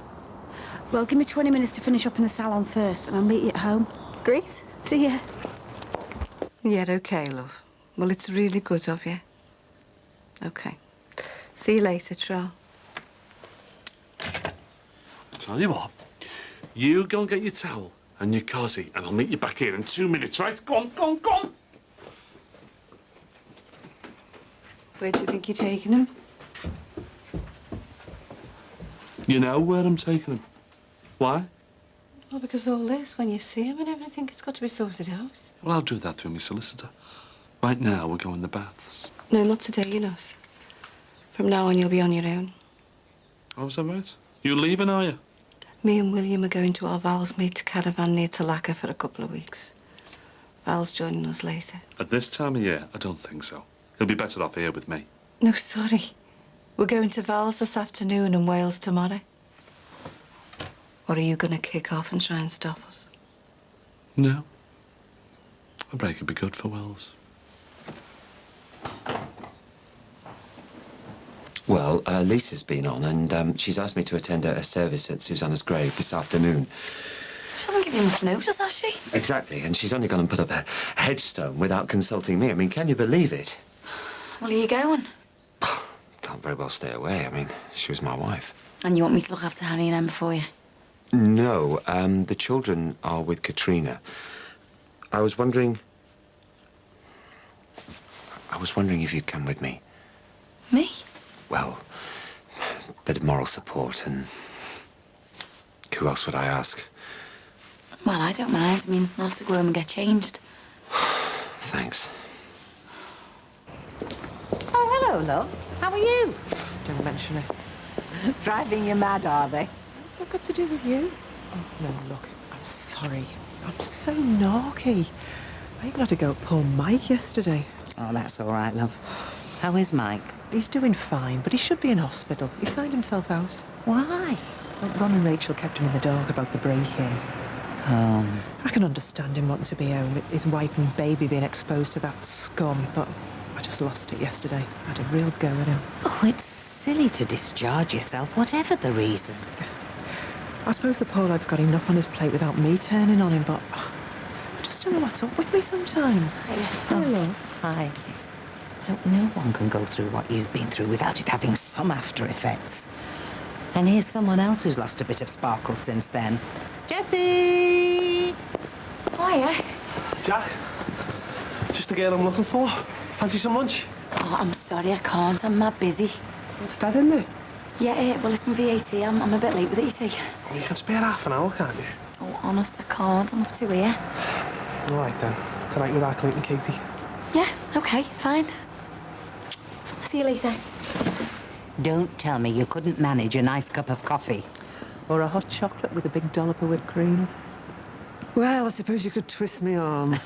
Well, give me 20 minutes to finish up in the salon first, and I'll meet you at home. Great. See ya. Yeah, OK, love. Well, it's really good of you. OK. See you later, Tro. I tell you what, you go and get your towel and your cosy, and I'll meet you back here in 2 minutes, right? Go on, go on, go on! Where do you think you're taking him? You know where I'm taking him. Why? Well, because all this, when you see him and everything, it's got to be sorted out. Well, I'll do that through my solicitor. Right now, we're going to baths. No, not today, you know. From now on, you'll be on your own. Oh, is that right? You leaving, are you? Me and William are going to our Val's mate's caravan near Talaka for a couple of weeks. Val's joining us later. At this time of year, I don't think so. He'll be better off here with me. No, sorry. We're going to Val's this afternoon and Wales tomorrow. Or are you going to kick off and try and stop us? No. A break would be good for Wells. Well, Lisa's been on, and she's asked me to attend a service at Susanna's grave this afternoon. She hasn't given you much notice, has she? Exactly, and she's only gone and put up a headstone without consulting me. I mean, can you believe it? Well, are you going? Can't very well stay away. I mean, she was my wife. And you want me to look after Harry and Emma for you? No, the children are with Katrina. I was wondering if you'd come with me. Me? Well, a bit of moral support, and who else would I ask? Well, I don't mind. I mean, I'll have to go home and get changed. Thanks. Oh, hello, love. How are you? Don't mention it. Driving you mad, are they? What's that got to do with you? Oh, no, look, I'm sorry. I'm so narky. I even had to go at poor Mike yesterday. Oh, that's all right, love. How is Mike? He's doing fine, but he should be in hospital. He signed himself out. Why? Well, Ron and Rachel kept him in the dark about the break-in. I can understand him wanting to be home with his wife and baby being exposed to that scum, but I just lost it yesterday. I had a real go at him. Oh, it's silly to discharge yourself, whatever the reason. I suppose the poor lad's got enough on his plate without me turning on him, but I just don't know what's up with me sometimes. Oh, love. Hi. Look, no one can go through what you've been through without it having some after effects. And here's someone else who's lost a bit of sparkle since then. Jessie! Hiya. Jack, just the girl I'm looking for. Fancy some lunch? Oh, I'm sorry, I can't. I'm mad busy. What's that in there? Yeah, well, it's my VAT. I'm a bit late with it, you see. Oh, you can spare half an hour, can't you? Oh, honest, I can't. I'm up to here. All right, then. Tonight with our Clayton, Katie. Yeah, OK, fine. See you later. Don't tell me you couldn't manage a nice cup of coffee. Or a hot chocolate with a big dollop of whipped cream. Well, I suppose you could twist me arm.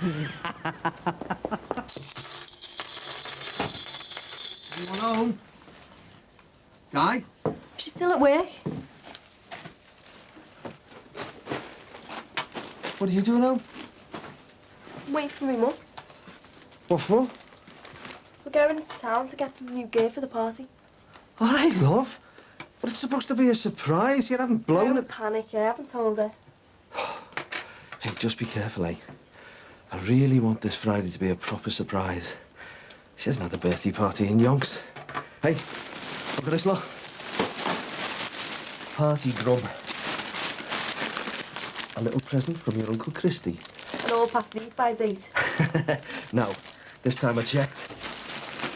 Anyone home? Guy? She's still at work. What are you doing home? Wait for me, Mum. What for? We're going into town to get some new gear for the party. All right, love. But it's supposed to be a surprise. You haven't blown Don't it. panic, I haven't told her. Hey, just be careful, eh? I really want this Friday to be a proper surprise. She hasn't had a birthday party in yonks. Hey, look at this lot. Party grub. A little present from your Uncle Christy. And all past the by date. No, this time I checked.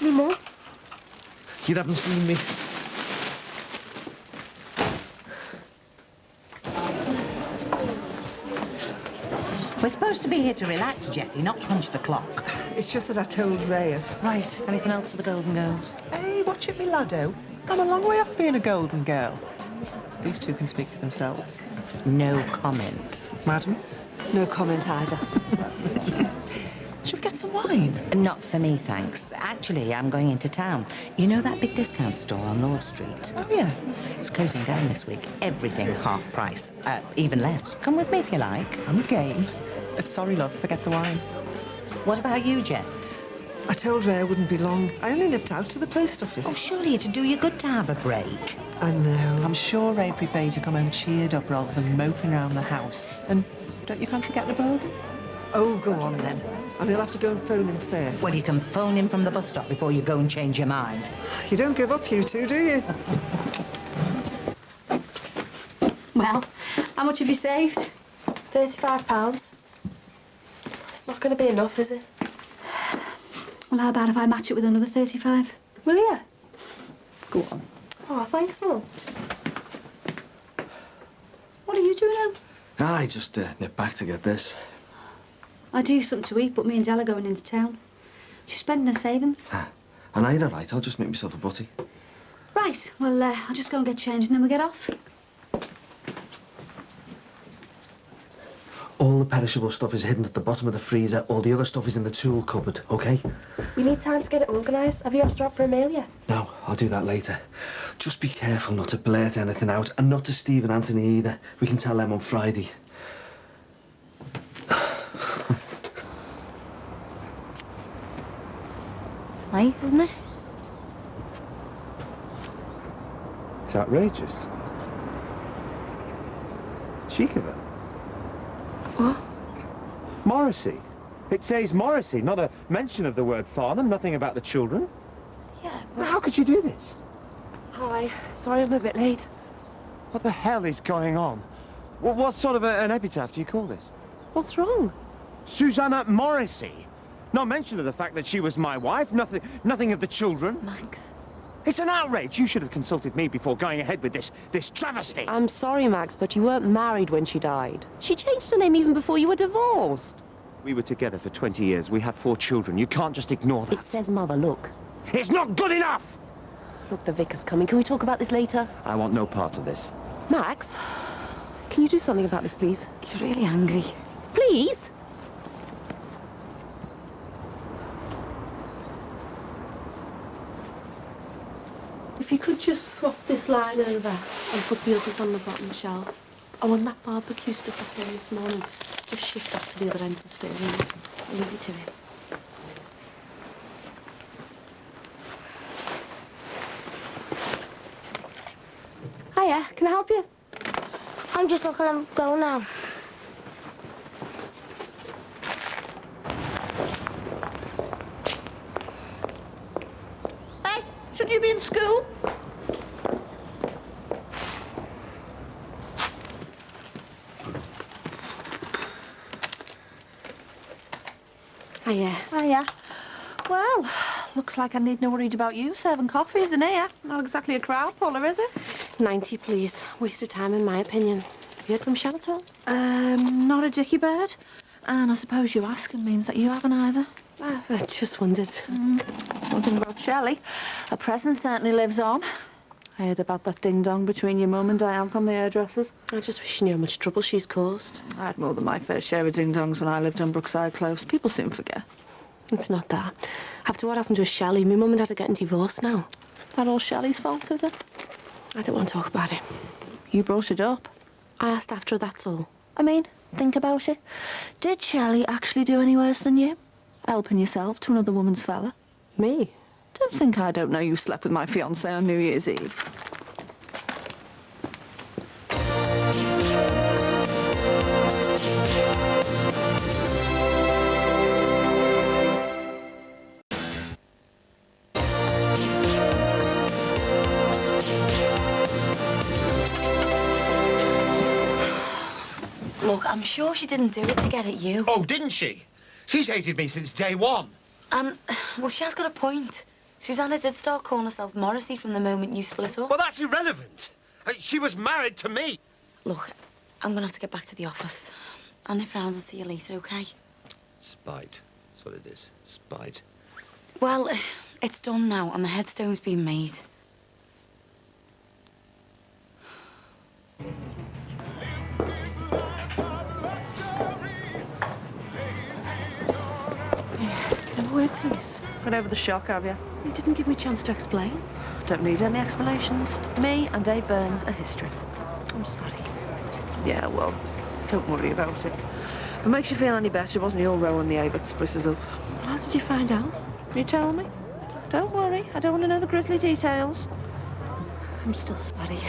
Me, Mum? You haven't seen me. We're supposed to be here to relax, Jessie, not punch the clock. It's just that I told Ray. Right, anything else for the Golden Girls? Hey, watch it, me laddo. I'm a long way off being a golden girl. These two can speak for themselves. No comment. Madam? No comment either. Should we get some wine? Not for me, thanks. Actually, I'm going into town. You know that big discount store on Lord Street? Oh, yeah. It's closing down this week. Everything half price. Even less. Come with me if you like. I'm game. Sorry, love, forget the wine. What about you, Jess? I told Ray I wouldn't be long. I only nipped out to the post office. Oh, surely it'd do you good to have a break. I know. I'm sure Ray preferred to come home cheered up rather than moping around the house. And don't you fancy getting a boat? Oh, go on then. And he'll have to go and phone him first. Well, you can phone him from the bus stop before you go and change your mind. You don't give up, you two, do you? Well, how much have you saved? £35. It's not going to be enough, is it? Well, how about if I match it with another 35? Will you? Go on. Oh, thanks, Mum. What are you doing now? I just nipped back to get this. I do something to eat, but me and Della are going into town. She's spending her savings. And I ain't all right. I'll just make myself a butty. Right, well, I'll just go and get changed and then we'll get off. All the perishable stuff is hidden at the bottom of the freezer. All the other stuff is in the tool cupboard, OK? We need time to get it organised. Have you asked her out for a meal yet? No, I'll do that later. Just be careful not to blurt anything out, and not to Steve and Anthony either. We can tell them on Friday. It's nice, isn't it? It's outrageous. Chic of her. What? Morrissey. It says Morrissey, not a mention of the word Farnham, nothing about the children. Yeah, but how could you do this? Hi. Sorry I'm a bit late. What the hell is going on? What sort of an epitaph do you call this? What's wrong? Susanna Morrissey. No mention of the fact that she was my wife, nothing of the children. Max. It's an outrage. You should have consulted me before going ahead with this travesty. I'm sorry, Max, but you weren't married when she died. She changed her name even before you were divorced. We were together for 20 years. We had 4 children. You can't just ignore that. It says mother, look. It's not good enough! Look, the vicar's coming. Can we talk about this later? I want no part of this. Max, can you do something about this, please? He's really angry. Please? If you could just swap this line over and put the others on the bottom shelf. I want that barbecue stuff I found this morning. Just shift that to the other end of the stair room. I'll leave you to it. Hiya, can I help you? I'm just looking to go now. Hey, shouldn't you be in school? Hiya. Hiya. Well, looks like I need no worried about you serving coffee, isn't it? Not exactly a crowd puller, is it? 90, please. Waste of time, in my opinion. Have you heard from Shell at all? Not a dicky bird. And I suppose you asking means that you haven't either. I just wondered. One thing about Shelley, her presence certainly lives on. I heard about that ding-dong between your mum and Diane from the hairdressers. I just wish you knew how much trouble she's caused. I had more than my fair share of ding-dongs when I lived on Brookside Close. People soon forget. It's not that. After what happened with Shelley, my mum and dad are getting divorced now. That all Shelley's fault, is it? I don't want to talk about it. You brought it up. I asked after her, that's all. I mean, think about it. Did Shelley actually do any worse than you? Helping yourself to another woman's fella? Me? Don't think I don't know you slept with my fiancé on New Year's Eve. Look, I'm sure she didn't do it to get at you. Oh, didn't she? She's hated me since day one. And, well, she has got a point. Susanna did start calling herself Morrissey from the moment you split up. Well, that's irrelevant. She was married to me. Look, I'm going to have to get back to the office. I'll nip round and see you later, OK? Spite. That's what it is. Spite. Well, it's done now, and the headstone's been made. Have a word, please. Got over the shock, have you? You didn't give me a chance to explain. Don't need any explanations. Me and Dave Burns are history. I'm sorry. Yeah, well, don't worry about it. If it makes you feel any better, it wasn't your role in the A that split us up. How did you find out? You tell me. Don't worry, I don't want to know the grisly details. I'm still sorry.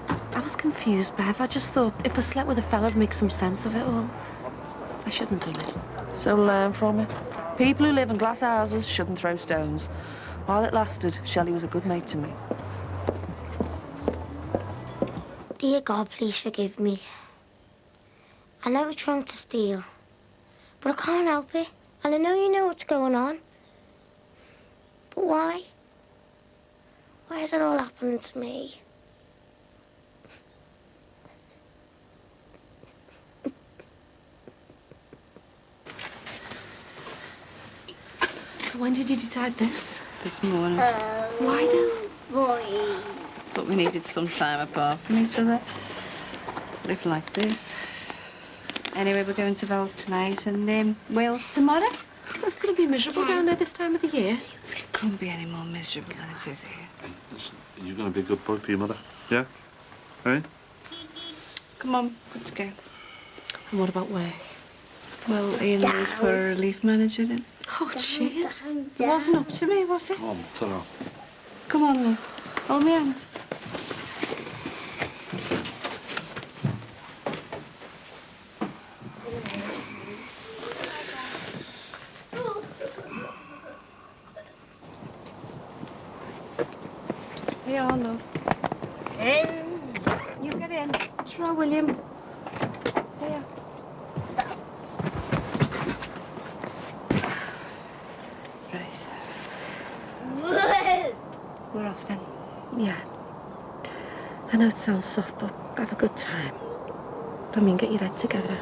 I was confused, Bev. I just thought if I slept with a fella, I'd make some sense of it all. I shouldn't have done it. So learn from it. People who live in glass houses shouldn't throw stones. While it lasted, Shelley was a good mate to me. Dear God, please forgive me. I know it's wrong to steal, but I can't help it. And I know you know what's going on. But why? Why is it all happening to me? So when did you decide this? This morning. Why though? Boy. Thought we needed some time apart from each other. Live like this. Anyway, we're going to Vels tonight and Wales tomorrow. It's going to be miserable down there this time of the year. It couldn't be any more miserable than it is here. Listen, are you going to be a good boy for your mother? Yeah? Hey? Come on, let's go. And what about work? Well, Ian Lewis put a relief manager in. Oh, cheers. It wasn't up to me, was it? Come on, ta-ra. Come on, love. Hold me hand. Here, love. You get in. Sure, William. Here. We're off then. Yeah. I know it sounds soft, but have a good time. I mean, get your head together.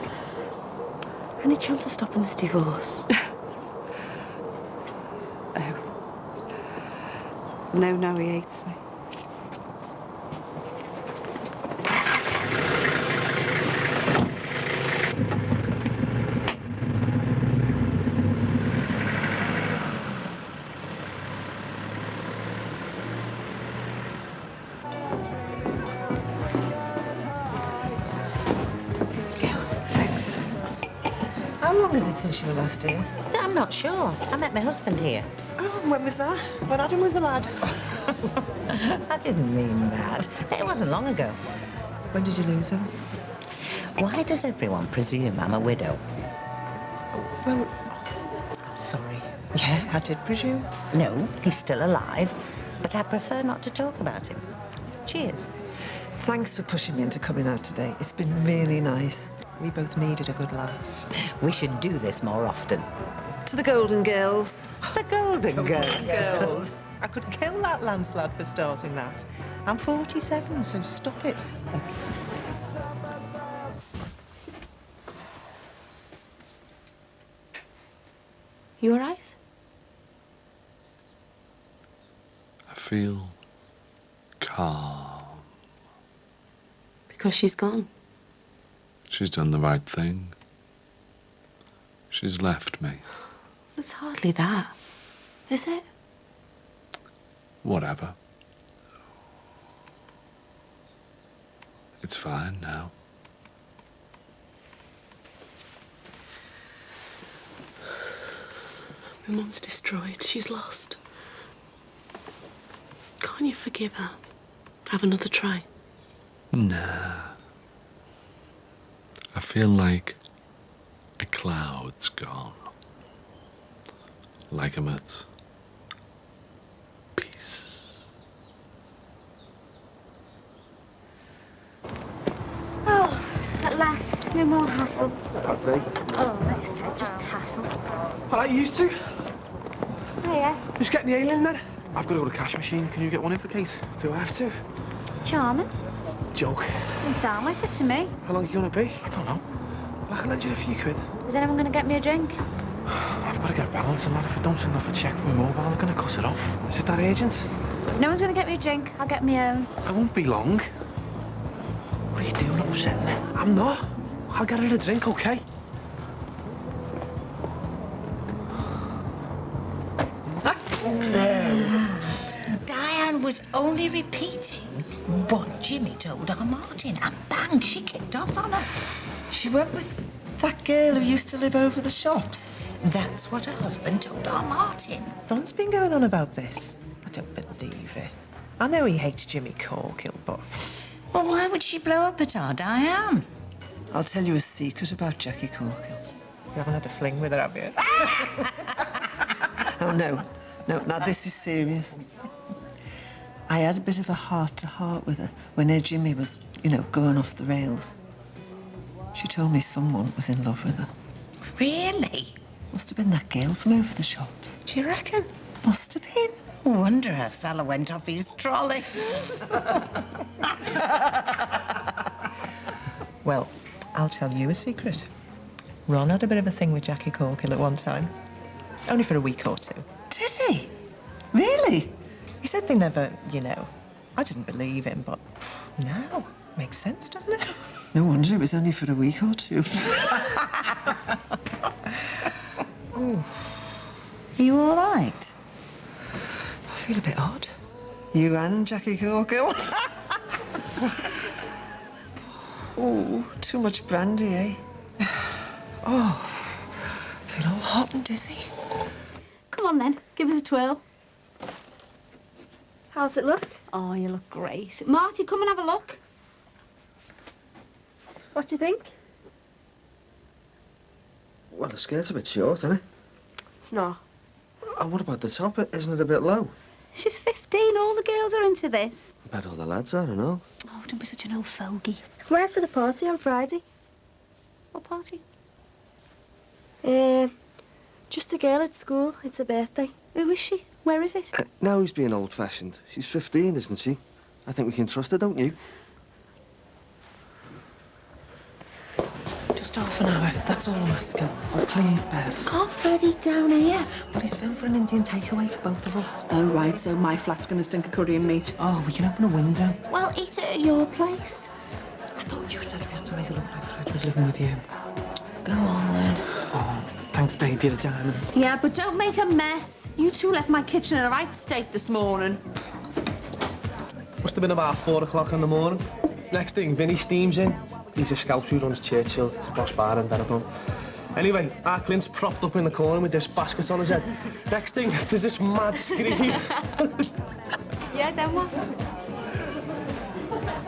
Any chance of stopping this divorce? No, he hates me. long is it since you were last here? I'm not sure. I met my husband here. Oh, when was that? When Adam was a lad. I didn't mean that. It wasn't long ago. When did you lose him? Why does everyone presume I'm a widow? Well, I'm sorry. Yeah, I did presume. No, he's still alive, but I prefer not to talk about him. Cheers. Thanks for pushing me into coming out today. It's been really nice. We both needed a good laugh. We should do this more often. To the Golden Girls. The Golden Girls. I could kill that Lancelot for starting that. I'm 47, so stop it. You all right? I feel calm. Because she's gone. She's done the right thing. She's left me. It's hardly that, is it? Whatever. It's fine now. My mum's destroyed. She's lost. Can't you forgive her? Have another try? Nah. I feel like a cloud's gone. Like I'm at peace. Oh, at last. No more hassle. Okay. Oh, like I said, just hassle. All right, you used to. Hiya. Just getting the ale in then. I've got to go to the cash machine. Can you get one in for Kate? Do I have to? Charming. Joke. Didn't sound like it to me. How long are you going to be? I don't know. I can lend you a few quid. Is anyone going to get me a drink? I've got to get a balance on that. If I don't send off a cheque from mobile, they're going to cut it off. Is it that urgent? If no one's going to get me a drink, I'll get my own. I won't be long. What are you doing upsetting me? I'm not. I'll get her a drink, okay? Diane was only repeating what Jimmy told our Martin, and bang, she kicked off on her. She went with that girl who used to live over the shops. That's what her husband told our Martin. Ron's been going on about this. I don't believe it. I know he hates Jimmy Corkill, but... Well, why would she blow up at our Diane? I'll tell you a secret about Jackie Corkill. You haven't had a fling with her, have you? Oh, no. No, now this is serious. I had a bit of a heart-to-heart with her when her Jimmy was, you know, going off the rails. She told me someone was in love with her. Really? Must have been that girl from over the shops. Do you reckon? Must have been. No wonder her fella went off his trolley. Well, I'll tell you a secret. Ron had a bit of a thing with Jackie Corkill at one time. Only for a week or two. Did he? Really? He said they never, you know. I didn't believe him, but now makes sense, doesn't it? No wonder it was only for a week or two. Are you all right? I feel a bit odd. You and Jackie Corkill? Oh, too much brandy, eh? Oh, I feel all hot and dizzy. Come on then, give us a twirl. How's it look? Oh, you look great. Marty, come and have a look. What do you think? Well, the skirt's a bit short, isn't it? It's not. And what about the top? Isn't it a bit low? She's 15. All the girls are into this. I bet all the lads are, I know. Oh, don't be such an old fogey. Come out for the party on Friday. What party? Just a girl at school. It's her birthday. Who is she? Where is it? Now he's being old-fashioned. She's 15, isn't she? I think we can trust her, don't you? Just half an hour, that's all I'm asking. Oh, please, Beth. Can't Fred eat down here? Well, he's filmed for an Indian takeaway for both of us. Oh, right, so my flat's going to stink of curry and meat. Oh, we can open a window. Well, eat it at your place. I thought you said we had to make it look like Fred was living with you. Go on, then. Oh, thanks, babe, you're a diamond. Yeah, but don't make a mess. You two left my kitchen in a right state this morning. Must have been about 4 o'clock in the morning. Next thing, Vinny steams in. He's a scout who runs Churchill's. It's a posh bar in Benetton. Anyway, our Clint's propped up in the corner with this basket on his head. Next thing, there's this mad scream. Yeah, then what?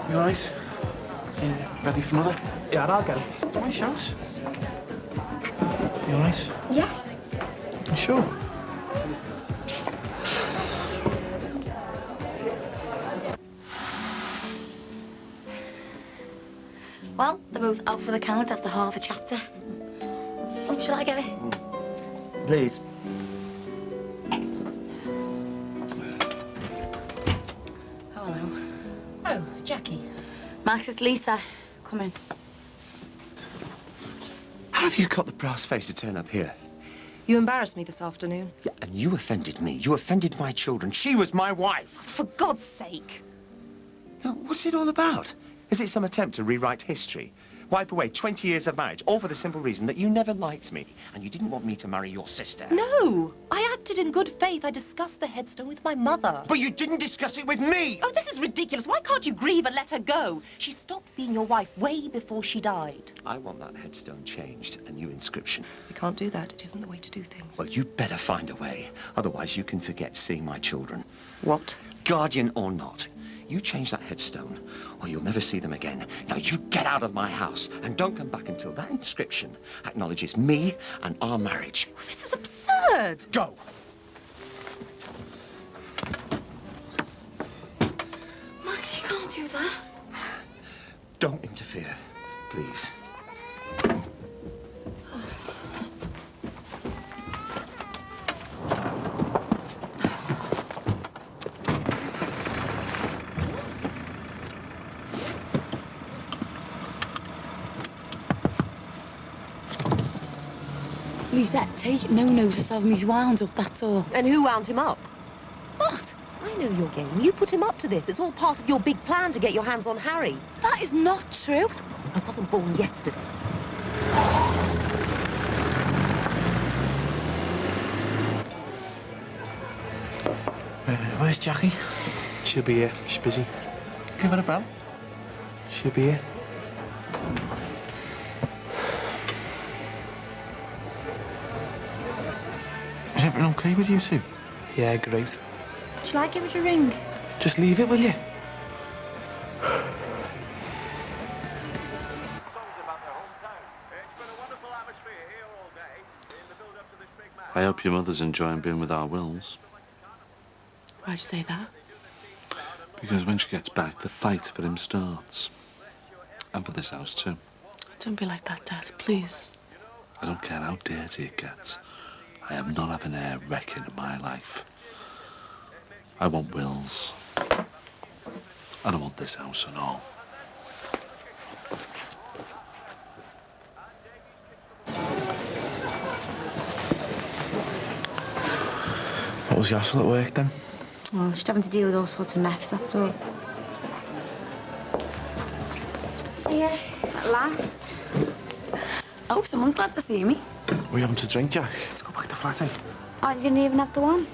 You all right? Ready for Mother? Yeah, I'll get it. Don't shout. You all right? Yeah. You sure? Well, they're both out for the count after half a chapter. Oh, shall I get it? Please. Oh, hello. Oh, Jackie. Max, it's Lisa. Come in. How have you got the brass face to turn up here? You embarrassed me this afternoon. Yeah, and you offended me. You offended my children. She was my wife. For God's sake. Now, what's it all about? Is it some attempt to rewrite history? Wipe away 20 years of marriage, all for the simple reason that you never liked me and you didn't want me to marry your sister? No! I acted in good faith. I discussed the headstone with my mother. But you didn't discuss it with me! Oh, this is ridiculous. Why can't you grieve and let her go? She stopped being your wife way before she died. I want that headstone changed, a new inscription. We can't do that. It isn't the way to do things. Well, you'd better find a way. Otherwise, you can forget seeing my children. What? Guardian or not. You change that headstone, or you'll never see them again. Now, you get out of my house, and don't come back until that inscription acknowledges me and our marriage. Oh, this is absurd! Go! Max, you can't do that. Don't interfere, please. Lisa, take no notice of him. He's wound up, that's all. And who wound him up? What? I know your game. You put him up to this. It's all part of your big plan to get your hands on Harry. That is not true. I wasn't born yesterday. Where's Jackie? She'll be here. She's busy. Give her a bell. She'll be here. Is everything okay with you two? Yeah, great. Shall I give it a ring? Just leave it, will you? I hope your mother's enjoying being with our Wills. Why'd you say that? Because when she gets back, the fight for him starts. And for this house, too. Don't be like that, Dad, please. I don't care how dirty it gets. I am not having air wrecking my life. I want Wills. I don't want this house and all. What was your hassle at work, then? Well, just having to deal with all sorts of mess, that's all. Yeah, at last. Oh, someone's glad to see me. We having to drink, Jack? Let's go back to the flat, eh? Oh, you didn't even have the one?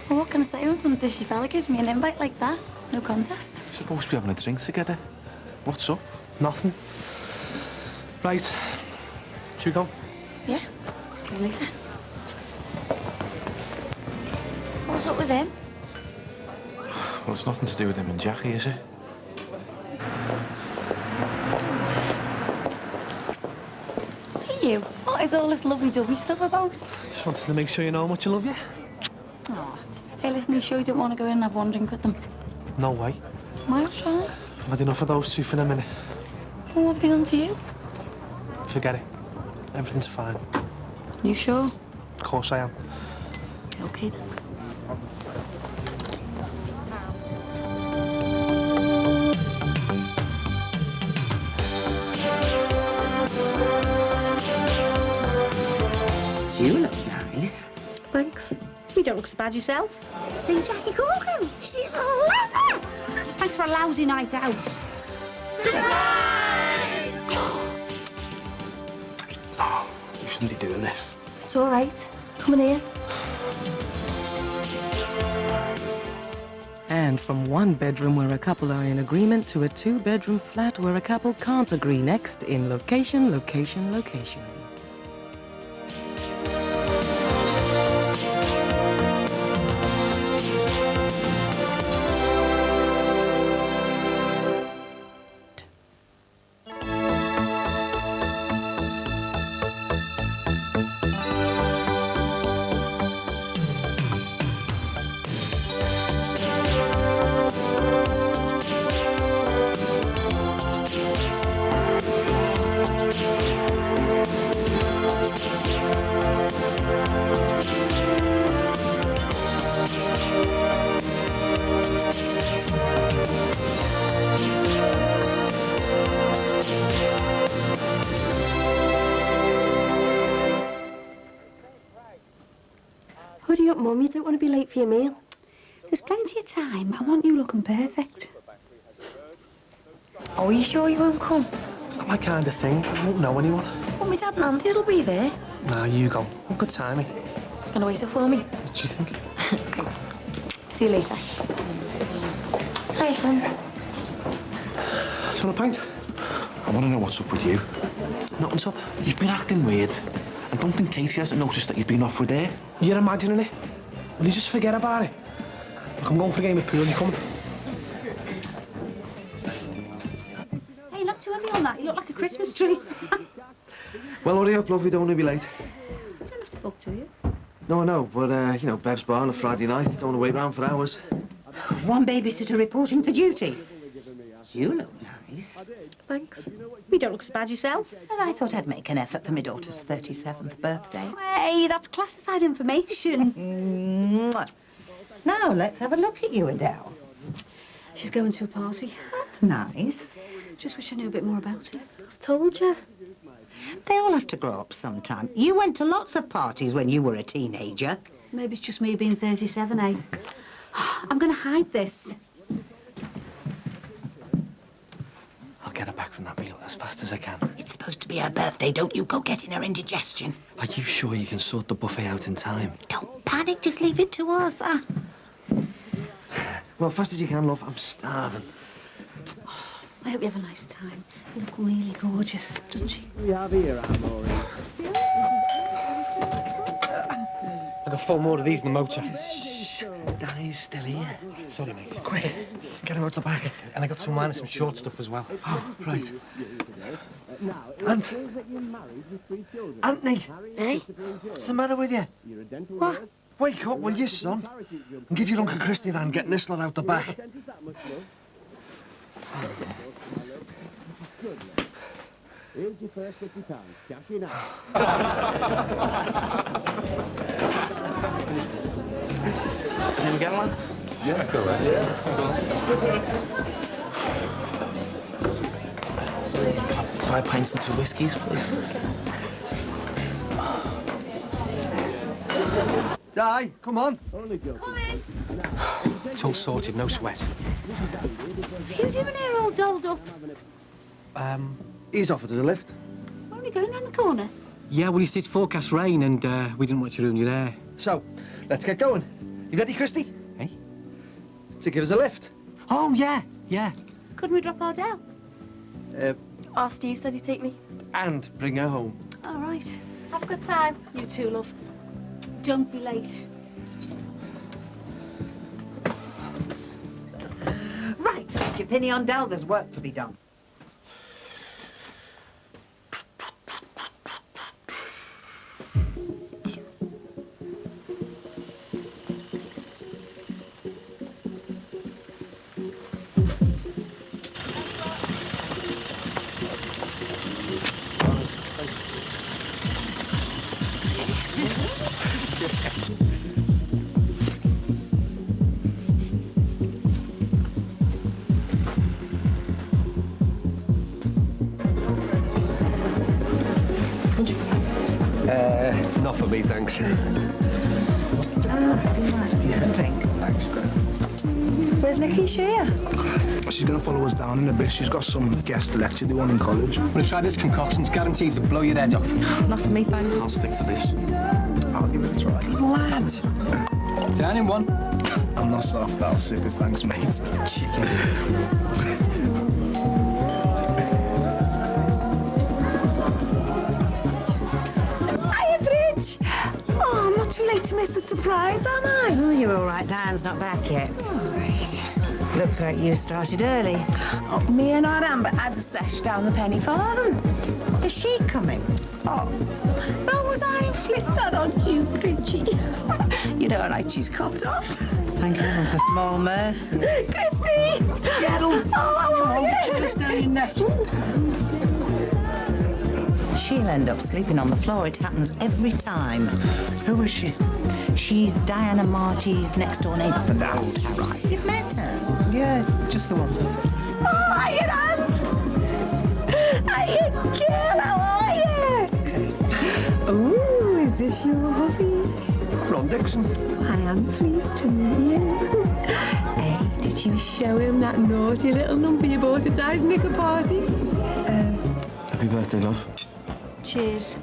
Well, what can I say when some dishy fella gives me an invite like that? No contest. We're supposed to be having a drink together. What's up? Nothing. Right. Should we go? Yeah. See you later. What's up with him? Well, it's nothing to do with him and Jackie, is it? What are you? What is all this lovey-dovey stuff about? Just wanted to make sure you know how much I love you. Oh. Hey, listen, you sure you don't want to go in and have one drink with them? No way. Why not, Charlie? I've had enough of those two for a minute. Well, what have they done to you? Forget it. Everything's fine. You sure? Of course I am. Okay, then. You look nice. Thanks. You don't look so bad yourself. See Jackie Corcoran? She's a lassie! Thanks for a lousy night out. Oh, you shouldn't be doing this. It's all right. Come in here. And from one bedroom where a couple are in agreement to a two-bedroom flat where a couple can't agree next in location, location, location. Mum, you don't want to be late for your meal. There's plenty of time. I want you looking perfect. Oh, are you sure you won't come? It's not my kind of thing. I won't know anyone. Well, my dad and Anthony will be there. Nah, you go. Have good timing. Gonna wait up for me? What do you think? See you later. Hi, friend. Do you want a pint? I want to know what's up with you. Nothing's up. You've been acting weird. I don't think Katie hasn't noticed that you've been off with her. You're imagining it. Will you just forget about it? Look, I'm going for a game of pool. You coming? Hey, not too heavy on that. You look like a Christmas tree. Well, hurry up, love. We don't want to be late. You don't have to book, do you? No, I know, but, you know, Bev's bar on a Friday night. Don't want to wait around for hours. One babysitter reporting for duty. You look nice. Thanks. You don't look so bad yourself. And I thought I'd make an effort for my daughter's 37th birthday. Hey, that's classified information. Mwah. Now, let's have a look at you, Adele. She's going to a party. That's nice. Just wish I knew a bit more about her. I've told you. They all have to grow up sometime. You went to lots of parties when you were a teenager. Maybe it's just me being 37, eh? I'm going to hide this. I'll get her back from that meal as fast as I can. It's supposed to be her birthday. Don't you go getting her indigestion. Are you sure you can sort the buffet out in time? Don't panic. Just leave it to us. Well, fast as you can, love. I'm starving. I hope you have a nice time. You look really gorgeous, doesn't she? We have here, Amore. I got 4 more of these in the motor. Shh. Danny's still here. Sorry, mate. Quick, get her out the back. And I got some wine and some short stuff as well. Oh, right. Anthony! Eh? What's the matter with you? What? Wake up, will you, son? And give your Uncle Christy a hand getting this lot out the back. Here's your first 50 pounds. Cash in now. Same again, lads? Yeah, correct. Have 5 pints and 2 whiskies, please. Di, come on. It's all sorted, no sweat. What are you doing here all dolled up? He's offered us a lift. We're only going round the corner. Yeah, well, you said it's forecast rain and we didn't want to ruin you there. So, let's get going. You ready, Christy? Hey? To give us a lift. Oh, yeah, yeah. Couldn't we drop Ardell? Oh, Steve said he'd take me. And bring her home. All right. Have a good time. You too, love. Don't be late. Right, get your penny on Dell. There's work to be done. Not for me, thanks. Drink. Thanks. Where's Nikisha? She's going to follow us down in a bit. She's got some guest lecture they want in college. I'm going to try this concoction. It's guaranteed to blow your head off. Not for me, thanks. I'll stick to this. I'll give it a try. Good lad. Down in one. I'm not soft, I'll sip it, thanks, mate. Chicken. Oh, I'm not too late to miss the surprise, am I? Oh, you're all right. Diane's not back yet. All right. Looks like you started early. Oh, me and our Amber has a sesh down the penny farthing. Is she coming? Oh, no, was I inflict that on you, Bridgie? You know how right she's copped off. Thank heaven for small mercy. Christy! Gerald! Oh, how are you? Kiss down your neck. She'll end up sleeping on the floor. It happens every time. Who is she? She's Diana Marty's next-door neighbour from the old house. Right. You've met her? Yeah, just the once. Oh, hiya, Anne! Hiya, girl, how are you? Okay. Ooh, is this your hobby? Roll on, Dixon? I am pleased to meet you. Hey, did you show him that naughty little number you bought at Di's knicker party? Happy birthday, love. Cheers.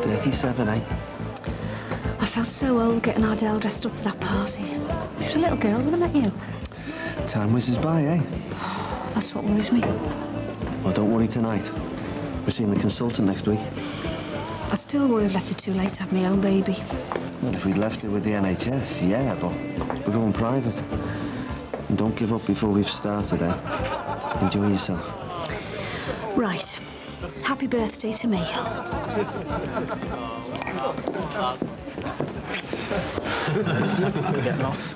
$37, eh? I felt so old getting Ardell dressed up for that party. She was a little girl when I met you. Time whizzes by, eh? That's what worries me. Well, don't worry tonight. We're seeing the consultant next week. I still worry I've left it too late to have my own baby. Well, if we'd left it with the NHS, yeah, but we're going private. And don't give up before we've started, eh? Enjoy yourself. Right. Happy birthday to me. We're getting off.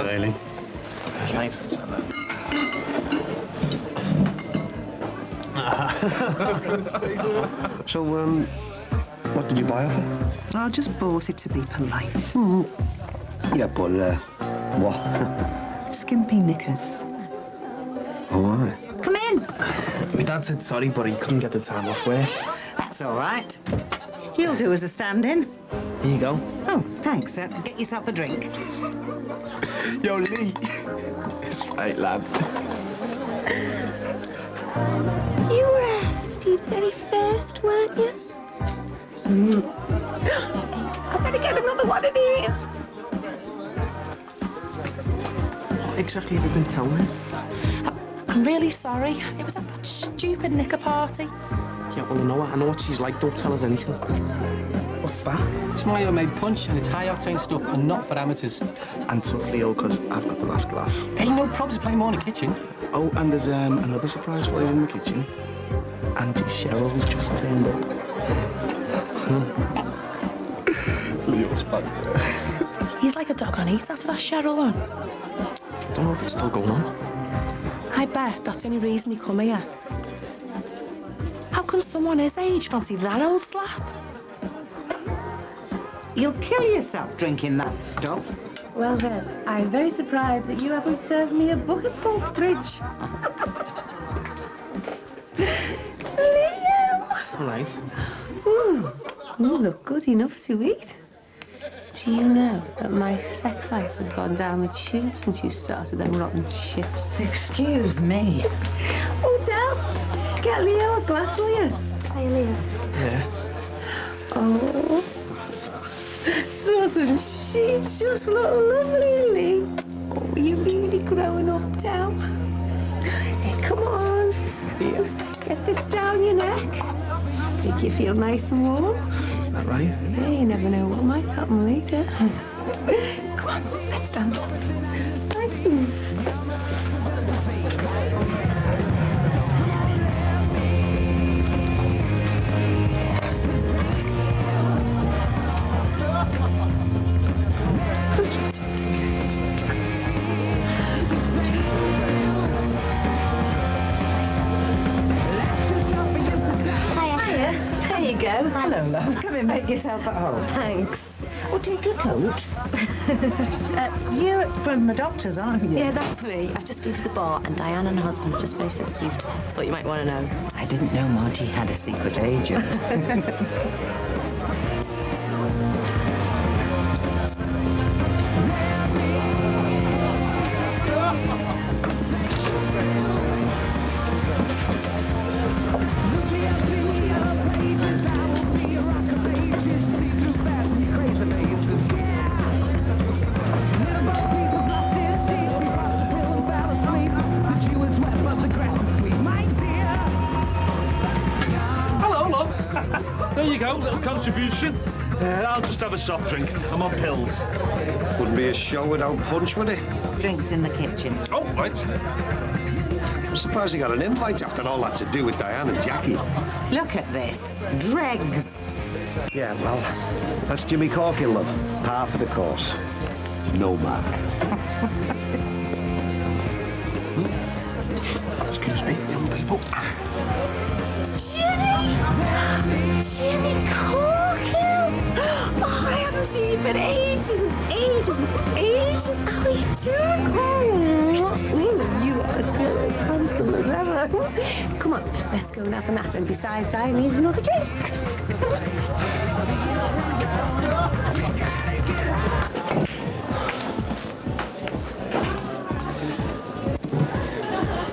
Eileen. Nice. So, what did you buy her for? I just bought it to be polite. Yeah, but, what? Skimpy knickers. Oh, aye. Come in. My dad said sorry, but he couldn't get the time off work. That's all right. He'll do as a stand-in. Here you go. Oh, thanks. Get yourself a drink. Yo, Lee. It's right, lad. You were Steve's very first, weren't you? I better get another one of these. What exactly have you been telling him? I'm really sorry. It was at that stupid knicker party. Yeah, well, I know what she's like. Don't tell her anything. What's that? It's my homemade punch, and it's high-octane stuff and not for amateurs. And tough, Leo, because I've got the last glass. Ain't no problems playing more in the kitchen. Oh, and there's another surprise for you in the kitchen. Auntie Cheryl's just turned up. Leo's back. He's like a dog on heat after that Cheryl one. Don't know if it's still going on. I bet that's the only reason he come here. How can someone his age fancy that old slap? You'll kill yourself drinking that stuff. Well then, I'm very surprised that you haven't served me a bucketful, Bridge. Leo! All right. Ooh, you look good enough to eat. Do you know that my sex life has gone down the tube since you started them rotten shifts? Excuse me. Hotel, get Leo a glass, will you? Hey, Leo. Yeah. Oh. Doesn't she just look lovely, Lee? Oh, you're really growing up now. Hey, come on. Get this down your neck. Make you feel nice and warm. Is that right? Yeah, you never know what might happen later. Come on, let's dance. There you go. Hello, love. Come and make yourself at home. Thanks. Oh, take a coat. You're from the doctors, aren't you? Yeah, that's me. I've just been to the bar, and Diane and her husband have just finished their sweet. Thought you might want to know. I didn't know Monty had a secret agent. Hello, love. There you go, little contribution. I'll just have a soft drink. I'm on pills. Wouldn't be a show without punch, would it? Drinks in the kitchen. Oh, right. I'm surprised you got an invite after all that to do with Diane and Jackie. Look at this. Dregs. Yeah, well, that's Jimmy Corkin, love. Half of the course. No mark. Excuse me. Jimmy! Jimmy Corkin! Oh, I am haven't seen you for ages and ages and ages. How are you doing? Oh, you are still as handsome as ever. Come on, let's go and have a natter. And besides, I need another drink.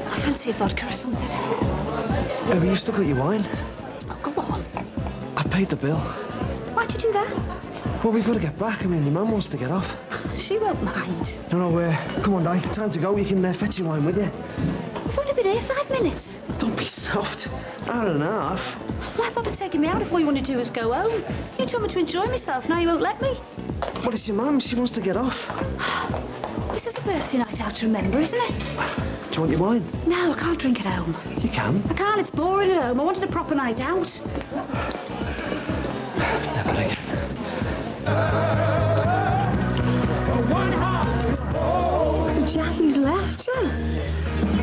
I fancy a vodka or something. Have you still got your wine? Oh, go on. I paid the bill. Why'd you do that? Well, we've got to get back. I mean, your mum wants to get off. She won't mind. No, come on, Di. Time to go. You can fetch your wine with you. We've only been here 5 minutes. Don't be soft. Hour and a half. Why bother taking me out if all you want to do is go home? You told me to enjoy myself, now you won't let me. Well, it's your mum. She wants to get off. This is a birthday night out to remember, isn't it? Do you want your wine? No, I can't drink at home. You can. I can't, it's boring at home. I wanted a proper night out. Never again. So Jackie's left you?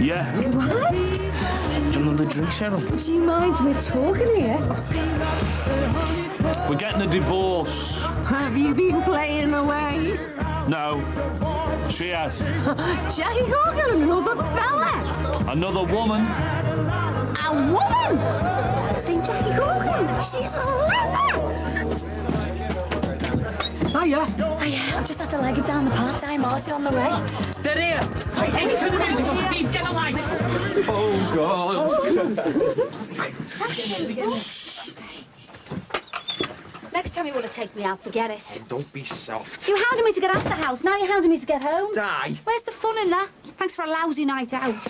Yeah. What? Do you want another drink, Cheryl? Do you mind we're talking here? We're getting a divorce. Have you been playing away? No, she has. Jackie Corgan, another fella. Another woman. A woman? See Jackie Corgan? She's a lesser. Hiya. Hiya, I just had to leg it down the part-time Marty on the way. They're here. Right, any for the musical, Steve, get a light. Oh, God. Next time you want to take me out, forget it. Don't be soft. You hounded me to get out the house, now you're hounding me to get home. Di. Where's the fun in that? Thanks for a lousy night out.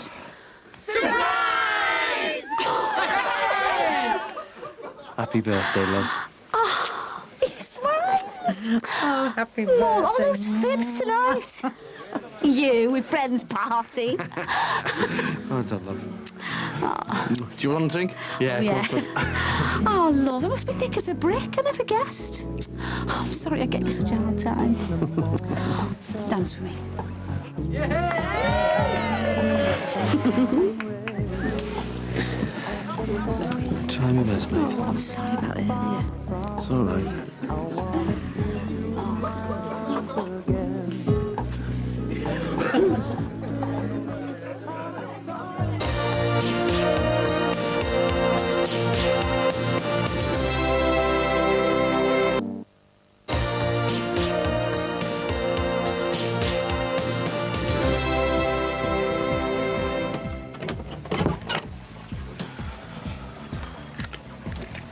Surprise! Happy birthday, love. Oh, he smiles. Oh, happy Lord, birthday. all those fibs tonight. You with friends party. Oh, don't love. Do you want a drink? Yeah, Yeah. of course. Oh, love, it must be thick as a brick. I never guessed. Oh, I'm sorry I get you such a hard time. Dance for me. Try my best, mate. Oh, I'm sorry about earlier. It's all right.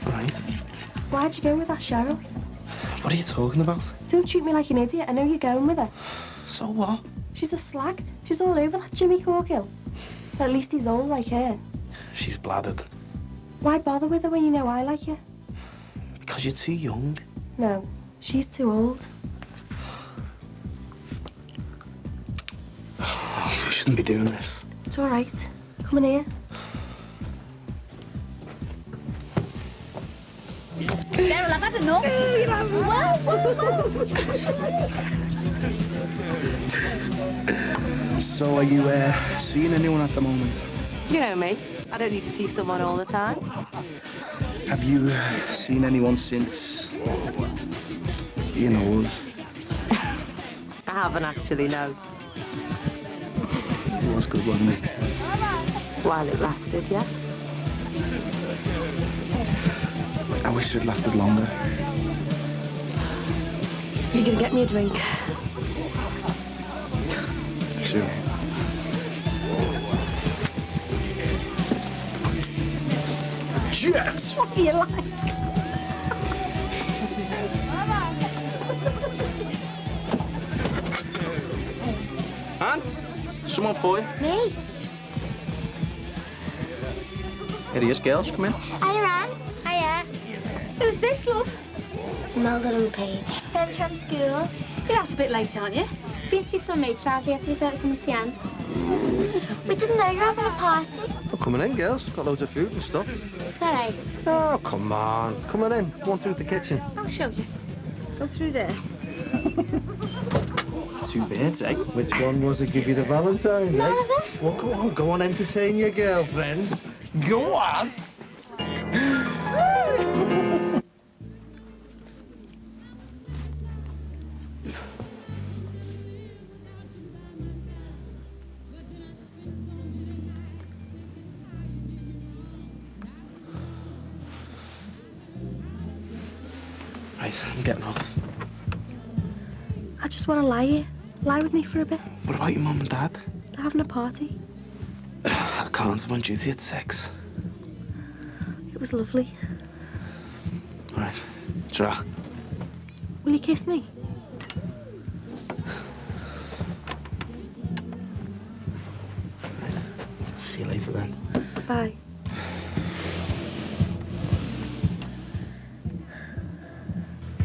Right. Why'd you go with that Cheryl? What are you talking about? Don't treat me like an idiot. I know you're going with her. So what? She's a slag. She's all over that Jimmy Corkill. At least he's old like her. She's bladdered. Why bother with her when you know I like her? Because you're too young. No, she's too old. You shouldn't be doing this. It's all right. Come in here. Daryl, I've had enough. So are you seeing anyone at the moment? You know me. I don't need to see someone all the time. Have you seen anyone since, you know, us? I haven't actually, no. It was good, wasn't it? While it lasted, yeah? I wish it had lasted longer. You're gonna get me a drink. Sure. Yes! What do you like? Aunt, someone for you. Me? Here he is, girls. Come in. Hiya, Aunt. Hiya. Who's this, love? Melda and Paige. Friends from school. You're out a bit late, aren't you? Been to see some mates around here, so we thought we'd come and see Aunt. We didn't know you were having a party. Well, coming in, girls. Got loads of food and stuff. It's all right. Oh, come on. Come on in. Go on through the kitchen. I'll show you. Go through there. 2 birds, eh? Which one was it give you the Valentine's, None eh? of them. Well, go on, entertain your girlfriends. Go on. Right, I'm getting off. I just want to lie here. Lie with me for a bit. What about your mum and dad? They're having a party. I can't. I'm on duty at 6. It was lovely. All right, ta-ra. Will you kiss me? See you later then. Bye.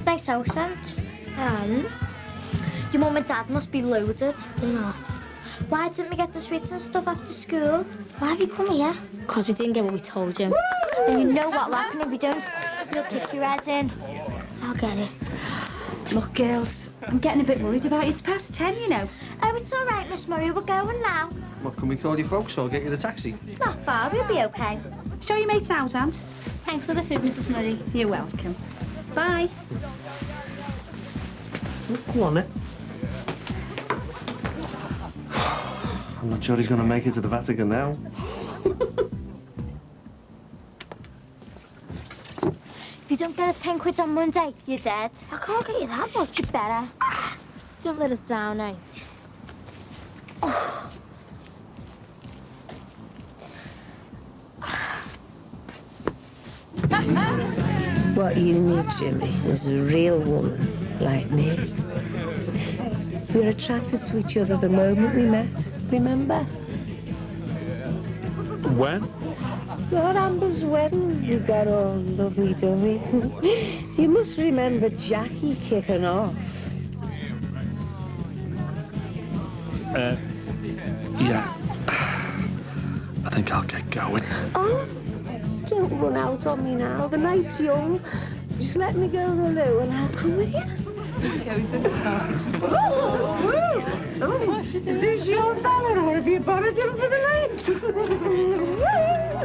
Nice house, and your mum and dad must be loaded. Dunno. Why didn't we get the sweets and stuff after school? Why have you come here? Because we didn't get what we told you. And you know what'll happen if we don't. We'll kick your head in. I'll get it. Look, girls, I'm getting a bit worried about you. It's past 10, you know. Oh, it's all right, Miss Murray. We're going now. What, can we call you folks or get you the taxi? It's not far. We'll be okay. Show your mates out, Aunt. Thanks for the food, Mrs. Murray. You're welcome. Bye. Go on, then. I'm not sure he's going to make it to the Vatican now. If you don't get us 10 quid on Monday, you're dead. I can't get you that much. You better. Don't let us down, eh? What you need, Jimmy, is a real woman like me. We were attracted to each other the moment we met, remember? When? Lord Amber's wedding, we got all lovey-dovey. You must remember Jackie kicking off. Yeah. I think I'll get going. Oh, don't run out on me now. The night's young. Just let me go to the loo and I'll come with you. Is this your fella or have you borrowed him for the night?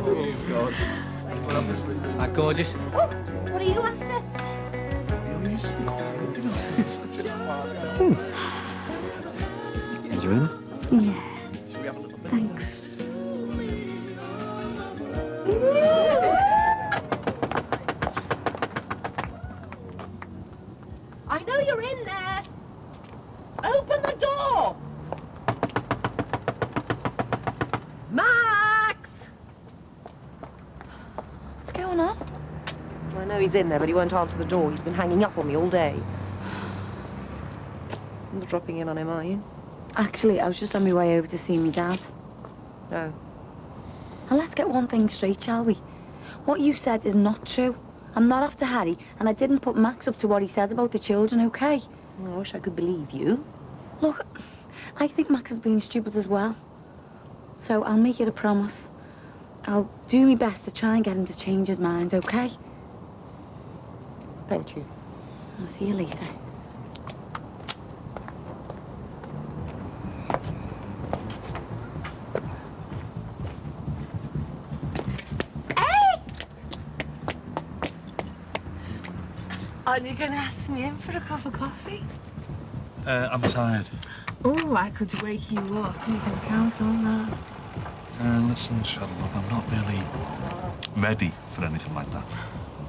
Oh, God. That gorgeous? Oh, what are you after? Enjoying it? Yeah. Thanks. I know you're in there. Open the door. Max! What's going on? I know he's in there, but he won't answer the door. He's been hanging up on me all day. You're not dropping in on him, are you? Actually, I was just on my way over to see me dad. No. And let's get one thing straight, shall we? What you said is not true. I'm not after Harry, and I didn't put Max up to what he said about the children, okay? I wish I could believe you. Look, I think Max has been stupid as well. So I'll make it a promise. I'll do my best to try and get him to change his mind, okay? Thank you. I'll see you later. Aren't you going to ask me in for a cup of coffee? I'm tired. Oh, I could wake you up. You can count on that. Listen, Charlotte, I'm not really ready for anything like that.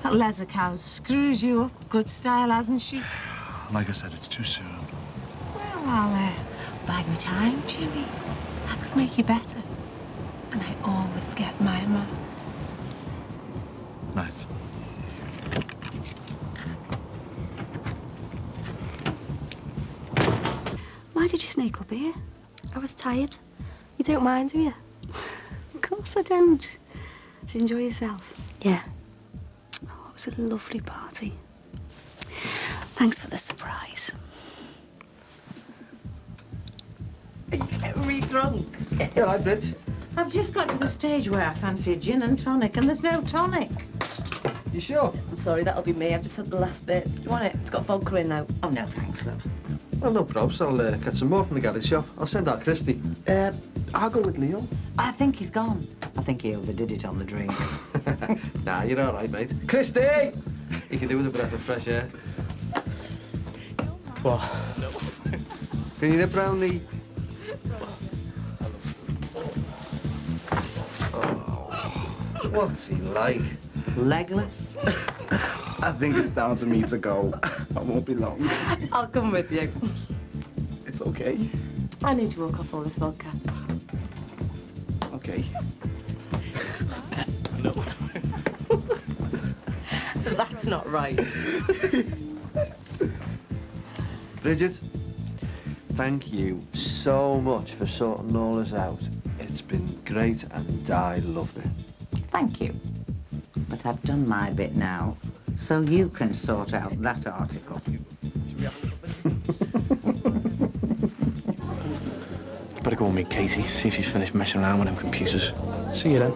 That leather cow screws you up good style, hasn't she? Like I said, it's too soon. Well, I'll bide my time, Jimmy. I could make you better. And I always get my man. Nice. Why did you sneak up here? I was tired. You don't mind, do you? Of course I don't. Just enjoy yourself. Yeah. Oh, it was a lovely party. Thanks for the surprise. Are you getting me drunk? Yeah, right, Bridge. I've just got to the stage where I fancy a gin and tonic, and there's no tonic. You sure? I'm sorry, that'll be me. I've just had the last bit. Do you want it? It's got vodka in now. Oh, no, thanks, love. Well, no probs. I'll get some more from the garage shop. I'll send out Christy. I'll go with Leo. I think he's gone. I think he overdid it on the drink. Nah, you're all right, mate. Christy! You can do with a breath of fresh air. What? Can you nip round the... What's he like? Legless? I think it's down to me to go. I won't be long. I'll come with you. It's okay. I need to walk off all this vodka. Okay. No. That's not right. Bridget, thank you so much for sorting all this out. It's been great and I loved it. Thank you. But I've done my bit now, so you can sort out that article. Better go and meet Katie, see if she's finished messing around with them computers. See you then.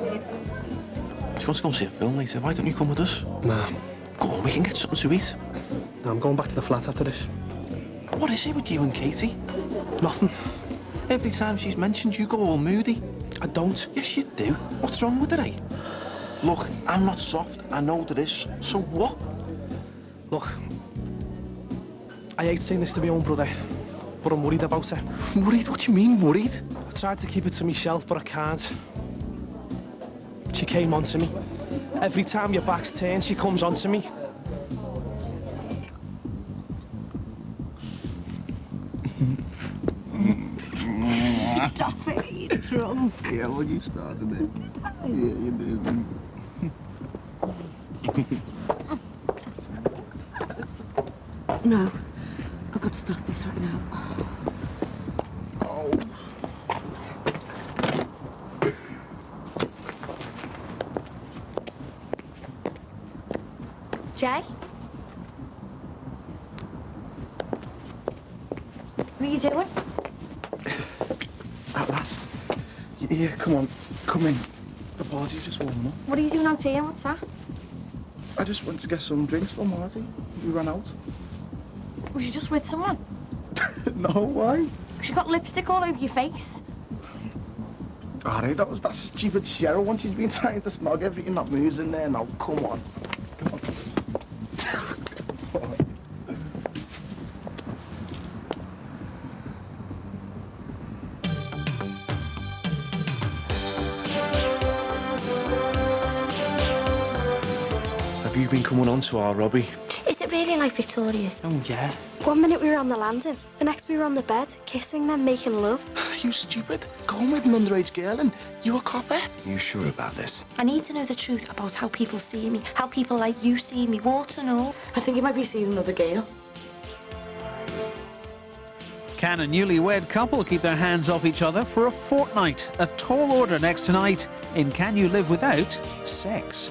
She wants to go and see a film later. Why don't you come with us? Nah. Go on, we can get something to eat. No, I'm going back to the flat after this. What is it with you and Katie? Nothing. Every time she's mentioned, you go all moody. I don't. Yes, you do. What's wrong with her, eh? Look, I'm not soft. I know there is. So what? Look, I hate saying this to my own brother, but I'm worried about her. Worried? What do you mean, worried? I tried to keep it to myself, but I can't. She came onto me. Every time your back's turned, she comes onto me. Stop it, you're drunk. Yeah, well, you started it. Yeah, you did. No, I've got to stop this right now. Jay? What are you doing? At last. Yeah, come on. Come in. The party's just warming up. What are you doing out here? What's that? I just went to get some drinks for Marty. We ran out. Was you just with someone? No, why? Because you got lipstick all over your face. All right, that was that stupid Cheryl one. She's been trying to snog everything that moves in there now. Come on. Come on. Have you been coming on to our Robbie? Is it really like Victoria's? Oh, yeah. 1 minute we were on the landing, the next we were on the bed, kissing them, making love. You stupid. Going with an underage girl and you a copper? You sure about this? I need to know the truth about how people see me, how people like you see me, warts and all. I think you might be seeing another girl. Can a newlywed couple keep their hands off each other for a fortnight? A tall order next tonight in Can You Live Without Sex?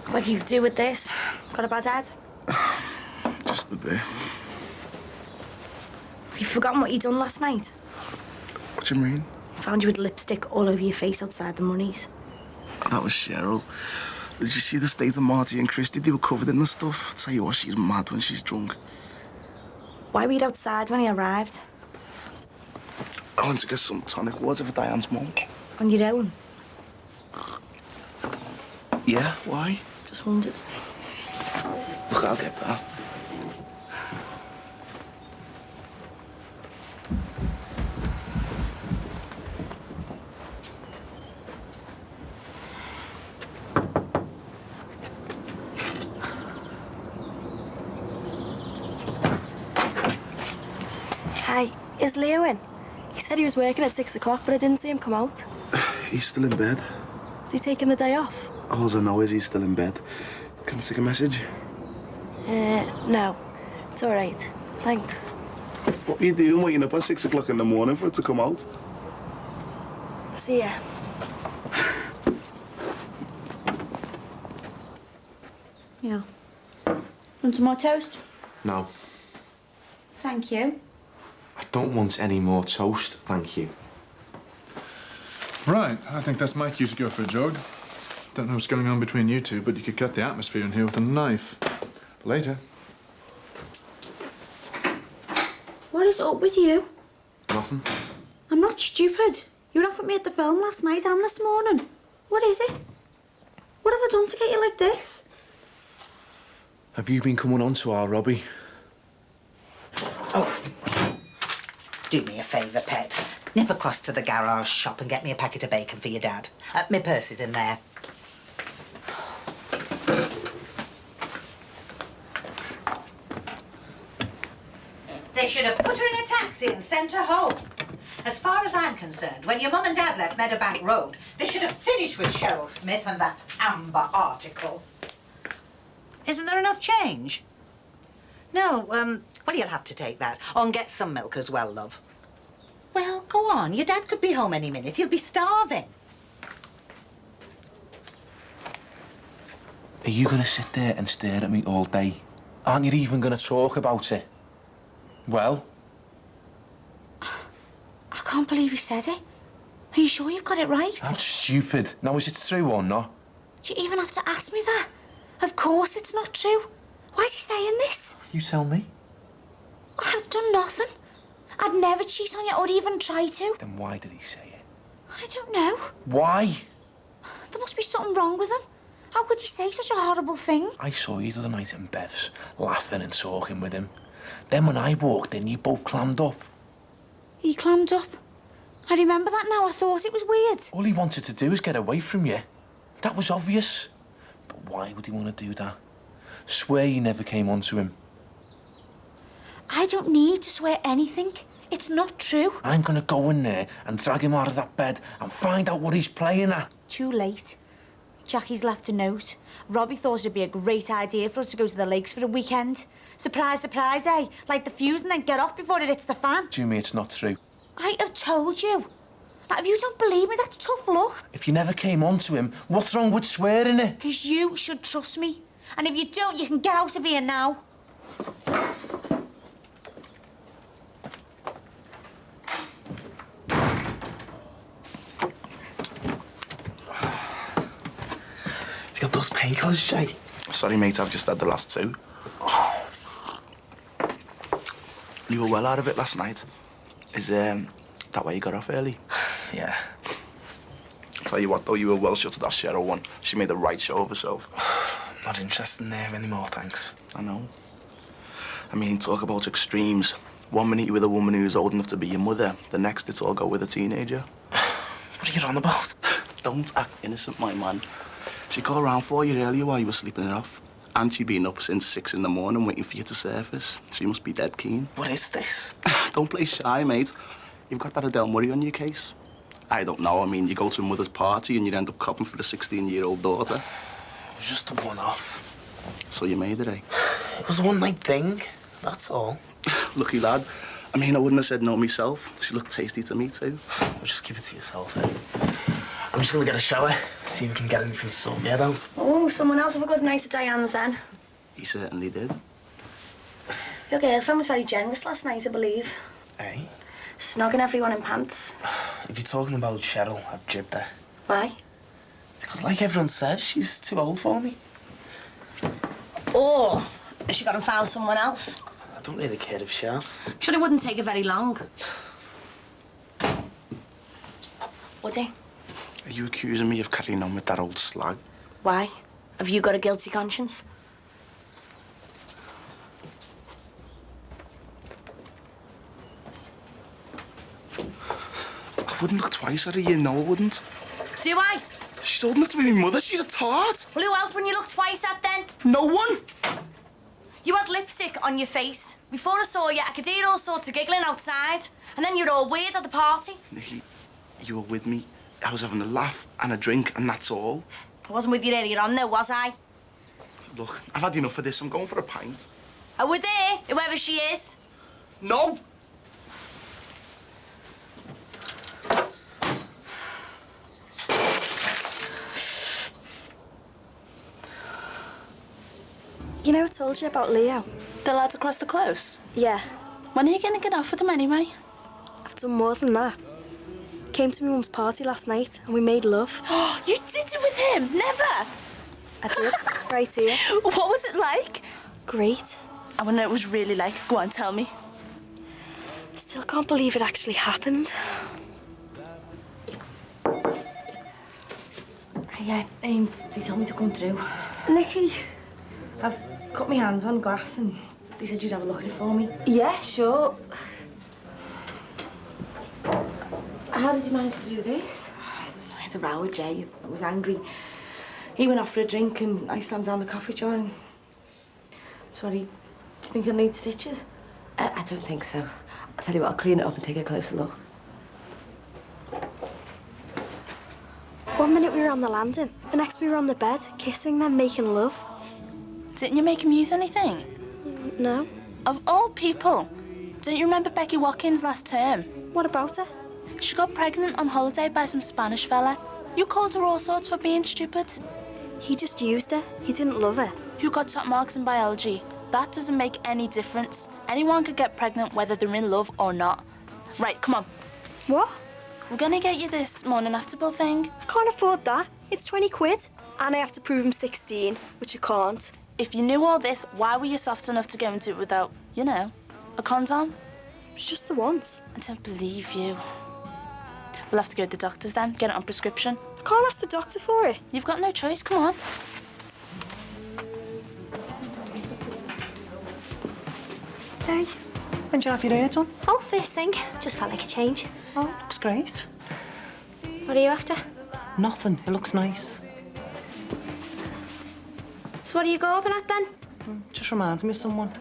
What do you do with this? Got a bad head? Just a bit. Have you forgotten what you done last night? What do you mean? Found you with lipstick all over your face outside the Money's. That was Cheryl. Did you see the state of Marty and Christy? They were covered in the stuff. I tell you what, she's mad when she's drunk. Why were you outside when he arrived? I went to get some tonic water for Diane's mum. On your own? Yeah, why? Just wondered. Look, I'll get that. Hi, is Leo in? He said he was working at 6 o'clock, but I didn't see him come out. He's still in bed. Was he taking the day off? All I know is he's still in bed. Can I take a message? No. It's all right. Thanks. What are you doing waiting up at 6 o'clock in the morning for it to come out? See ya. Yeah. Want some more toast? No, Thank you. I don't want any more toast, thank you. Right, I think that's my cue to go for a jog. Don't know what's going on between you two, but you could cut the atmosphere in here with a knife. Later. What is up with you? Nothing. I'm not stupid. You were off with me at the film last night and this morning. What is it? What have I done to get you like this? Have you been coming on to our Robbie? Oh. Do me a favour, pet. Nip across to the garage shop and get me a packet of bacon for your dad. My purse is in there. They should have put her in a taxi and sent her home. As far as I'm concerned, when your mum and dad left Meadowbank Road, they should have finished with Cheryl Smith and that Amber article. Isn't there enough change? No, well, you'll have to take that. Oh, and get some milk as well, love. Well, go on. Your dad could be home any minute. He'll be starving. Are you going to sit there and stare at me all day? Aren't you even going to talk about it? Well? I can't believe you said it. Are you sure you've got it right? That's stupid. Now, is it true or not? Do you even have to ask me that? Of course it's not true. Why is he saying this? You tell me. I've done nothing. I'd never cheat on you or even try to. Then why did he say it? I don't know. Why? There must be something wrong with him. How could he say such a horrible thing? I saw you the other night in Bev's, laughing and talking with him. Then when I walked in, you both clammed up. He clammed up. I remember that now. I thought it was weird. All he wanted to do was get away from you. That was obvious. But why would he want to do that? Swear you never came onto him. I don't need to swear anything. It's not true. I'm going to go in there and drag him out of that bed and find out what he's playing at. Too late. Jackie's left a note. Robbie thought it'd be a great idea for us to go to the lakes for a weekend. Surprise, surprise, eh? Light the fuse and then get off before it hits the fan. Jimmy, it's not true. I have told you. Now, if you don't believe me, that's tough luck. If you never came onto him, what's wrong with swearing it? Because you should trust me. And if you don't, you can get out of here now. You got those painkillers, Jay? Sorry, mate, I've just had the last two. You were well out of it last night. Is that why you got off early? Yeah. Tell you what, though, you were well shut of that Cheryl one. She made the right show of herself. Not interested in there anymore, thanks. I know. I mean, talk about extremes. One minute you're with a woman who's old enough to be your mother. The next, it's all go with a teenager. What are you on about? Don't act innocent, my man. She called around for you earlier while you were sleeping it off. And she'd been up since 6 in the morning waiting for you to surface. She must be dead keen. What is this? Don't play shy, mate. You've got that Adele Murray on your case. I don't know. I mean, you go to a mother's party and you'd end up copping for the 16-year-old daughter. It was just a one-off. So you made it, eh? It was a one-night thing, that's all. Lucky lad. I mean, I wouldn't have said no myself. She looked tasty to me, too. Well, just keep it to yourself, eh? I'm just gonna get a shower, see if we can get anything to sort me out. Oh, someone else have a good night at Diane's then. He certainly did. Your girlfriend was very generous last night, I believe. Eh? Snogging everyone in pants. If you're talking about Cheryl, I've jibbed her. Why? Because like everyone says, she's too old for me. Or has she gone and found someone else? I don't really care if she has. Sure, it wouldn't take her very long. Would he? Are you accusing me of carrying on with that old slag? Why? Have you got a guilty conscience? I wouldn't look twice at her, you know I wouldn't. Do I? She's old enough to be my mother. She's a tart. Well, who else wouldn't you look twice at then? No one. You had lipstick on your face. Before I saw you, I could hear all sorts of giggling outside. And then you were all weird at the party. Nikki, you were with me. I was having a laugh and a drink, and that's all. I wasn't with you earlier on, though, was I? Look, I've had enough of this. I'm going for a pint. Are we there, whoever she is? No! You know I told you about Leo? The lad across the close? Yeah. When are you going to get off with him anyway? I've done more than that. Came to my mum's party last night and we made love. You did it with him? Never! I did, right here. What was it like? Great. I want to know what it was really like. Go on, tell me. Still can't believe it actually happened. Yeah, they told me to come through. Nicky, I've cut my hands on glass and they said you'd have a look at it for me. Yeah, sure. How did you manage to do this? I had a row with Jay. I was angry. He went off for a drink and I slammed down the coffee jar and... Sorry, do you think I need stitches? I don't think so. I'll tell you what, I'll clean it up and take a closer look. 1 minute we were on the landing, the next we were on the bed, kissing, then making love. Didn't you make him use anything? No. Of all people, don't you remember Becky Watkins last term? What about her? She got pregnant on holiday by some Spanish fella. You called her all sorts for being stupid. He just used her. He didn't love her. Who got top marks in biology? That doesn't make any difference. Anyone could get pregnant whether they're in love or not. Right, come on. What? We're gonna get you this morning after bill thing. I can't afford that. It's 20 quid. And I have to prove I'm 16, which I can't. If you knew all this, why were you soft enough to go and do it without, you know, a condom? It's just the once. I don't believe you. We'll have to go to the doctor's then, get it on prescription. I can't ask the doctor for it. You've got no choice, come on. Hey, when did you have your hair done? Oh, first thing. Just felt like a change. Oh, looks great. What are you after? Nothing, it looks nice. So what are you going at then? Just reminds me of someone.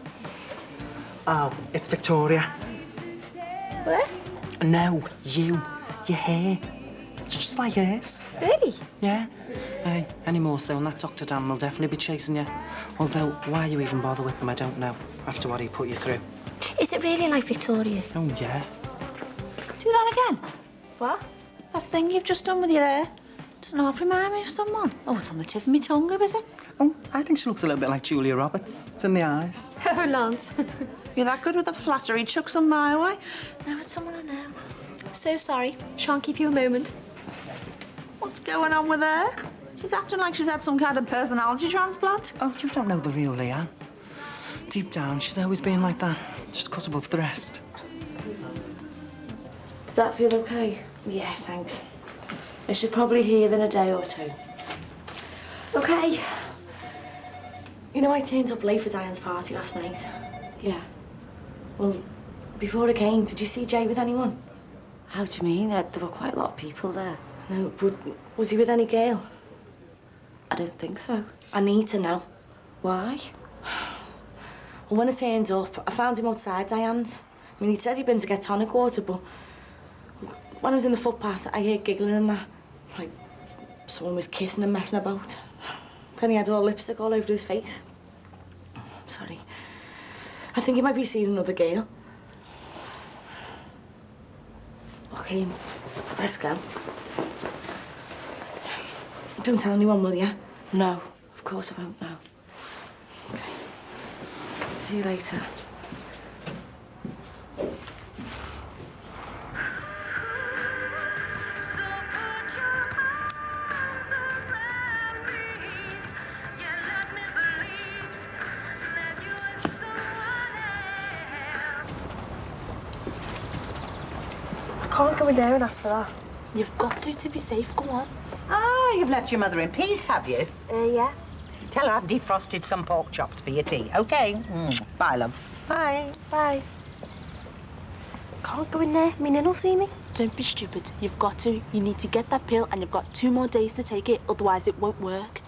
Oh, it's Victoria. Where? No, you. Your hair. It's just like hers. Really? Yeah. Hey, any more so, and that Dr. Dan will definitely be chasing you. Although, why you even bother with them, I don't know, after what he put you through. Is it really like Victoria's? Oh, yeah. Do that again. What? That thing you've just done with your hair. Doesn't half remind me of someone. Oh, it's on the tip of my tongue, who is it? Oh, I think she looks a little bit like Julia Roberts. It's in the eyes. Oh, Lance. You're that good with the flattery, chuck some my way. No, it's someone I know. So sorry. Shan't keep you a moment. What's going on with her? She's acting like she's had some kind of personality transplant. Oh, you don't know the real Leanne. Deep down, she's always been like that. Just cut above the rest. Does that feel okay? Yeah, thanks. I should probably hear in a day or two. Okay. You know, I turned up late for Diane's party last night. Yeah. Well, before I came, did you see Jay with anyone? How do you mean? There were quite a lot of people there. No, but was he with any girl? I don't think so. I need to know. Why? Well, when I turned up, I found him outside Diane's. I mean, he'd said he'd been to get tonic water, but when I was in the footpath, I heard giggling and that. Like, someone was kissing and messing about. Then he had all lipstick all over his face. Sorry. I think he might be seeing another girl. Okay, let's go. Don't tell anyone, will you? No, of course I won't, no. Okay. See you later. I can't go in there and ask for that. You've got to be safe, go on. Ah, you've left your mother in peace, have you? Yeah. Tell her I've defrosted some pork chops for your tea, OK? Bye, love. Bye. Bye. Can't go in there. My nin'll see me. Don't be stupid. You've got to. You need to get that pill and you've got 2 more days to take it, otherwise it won't work.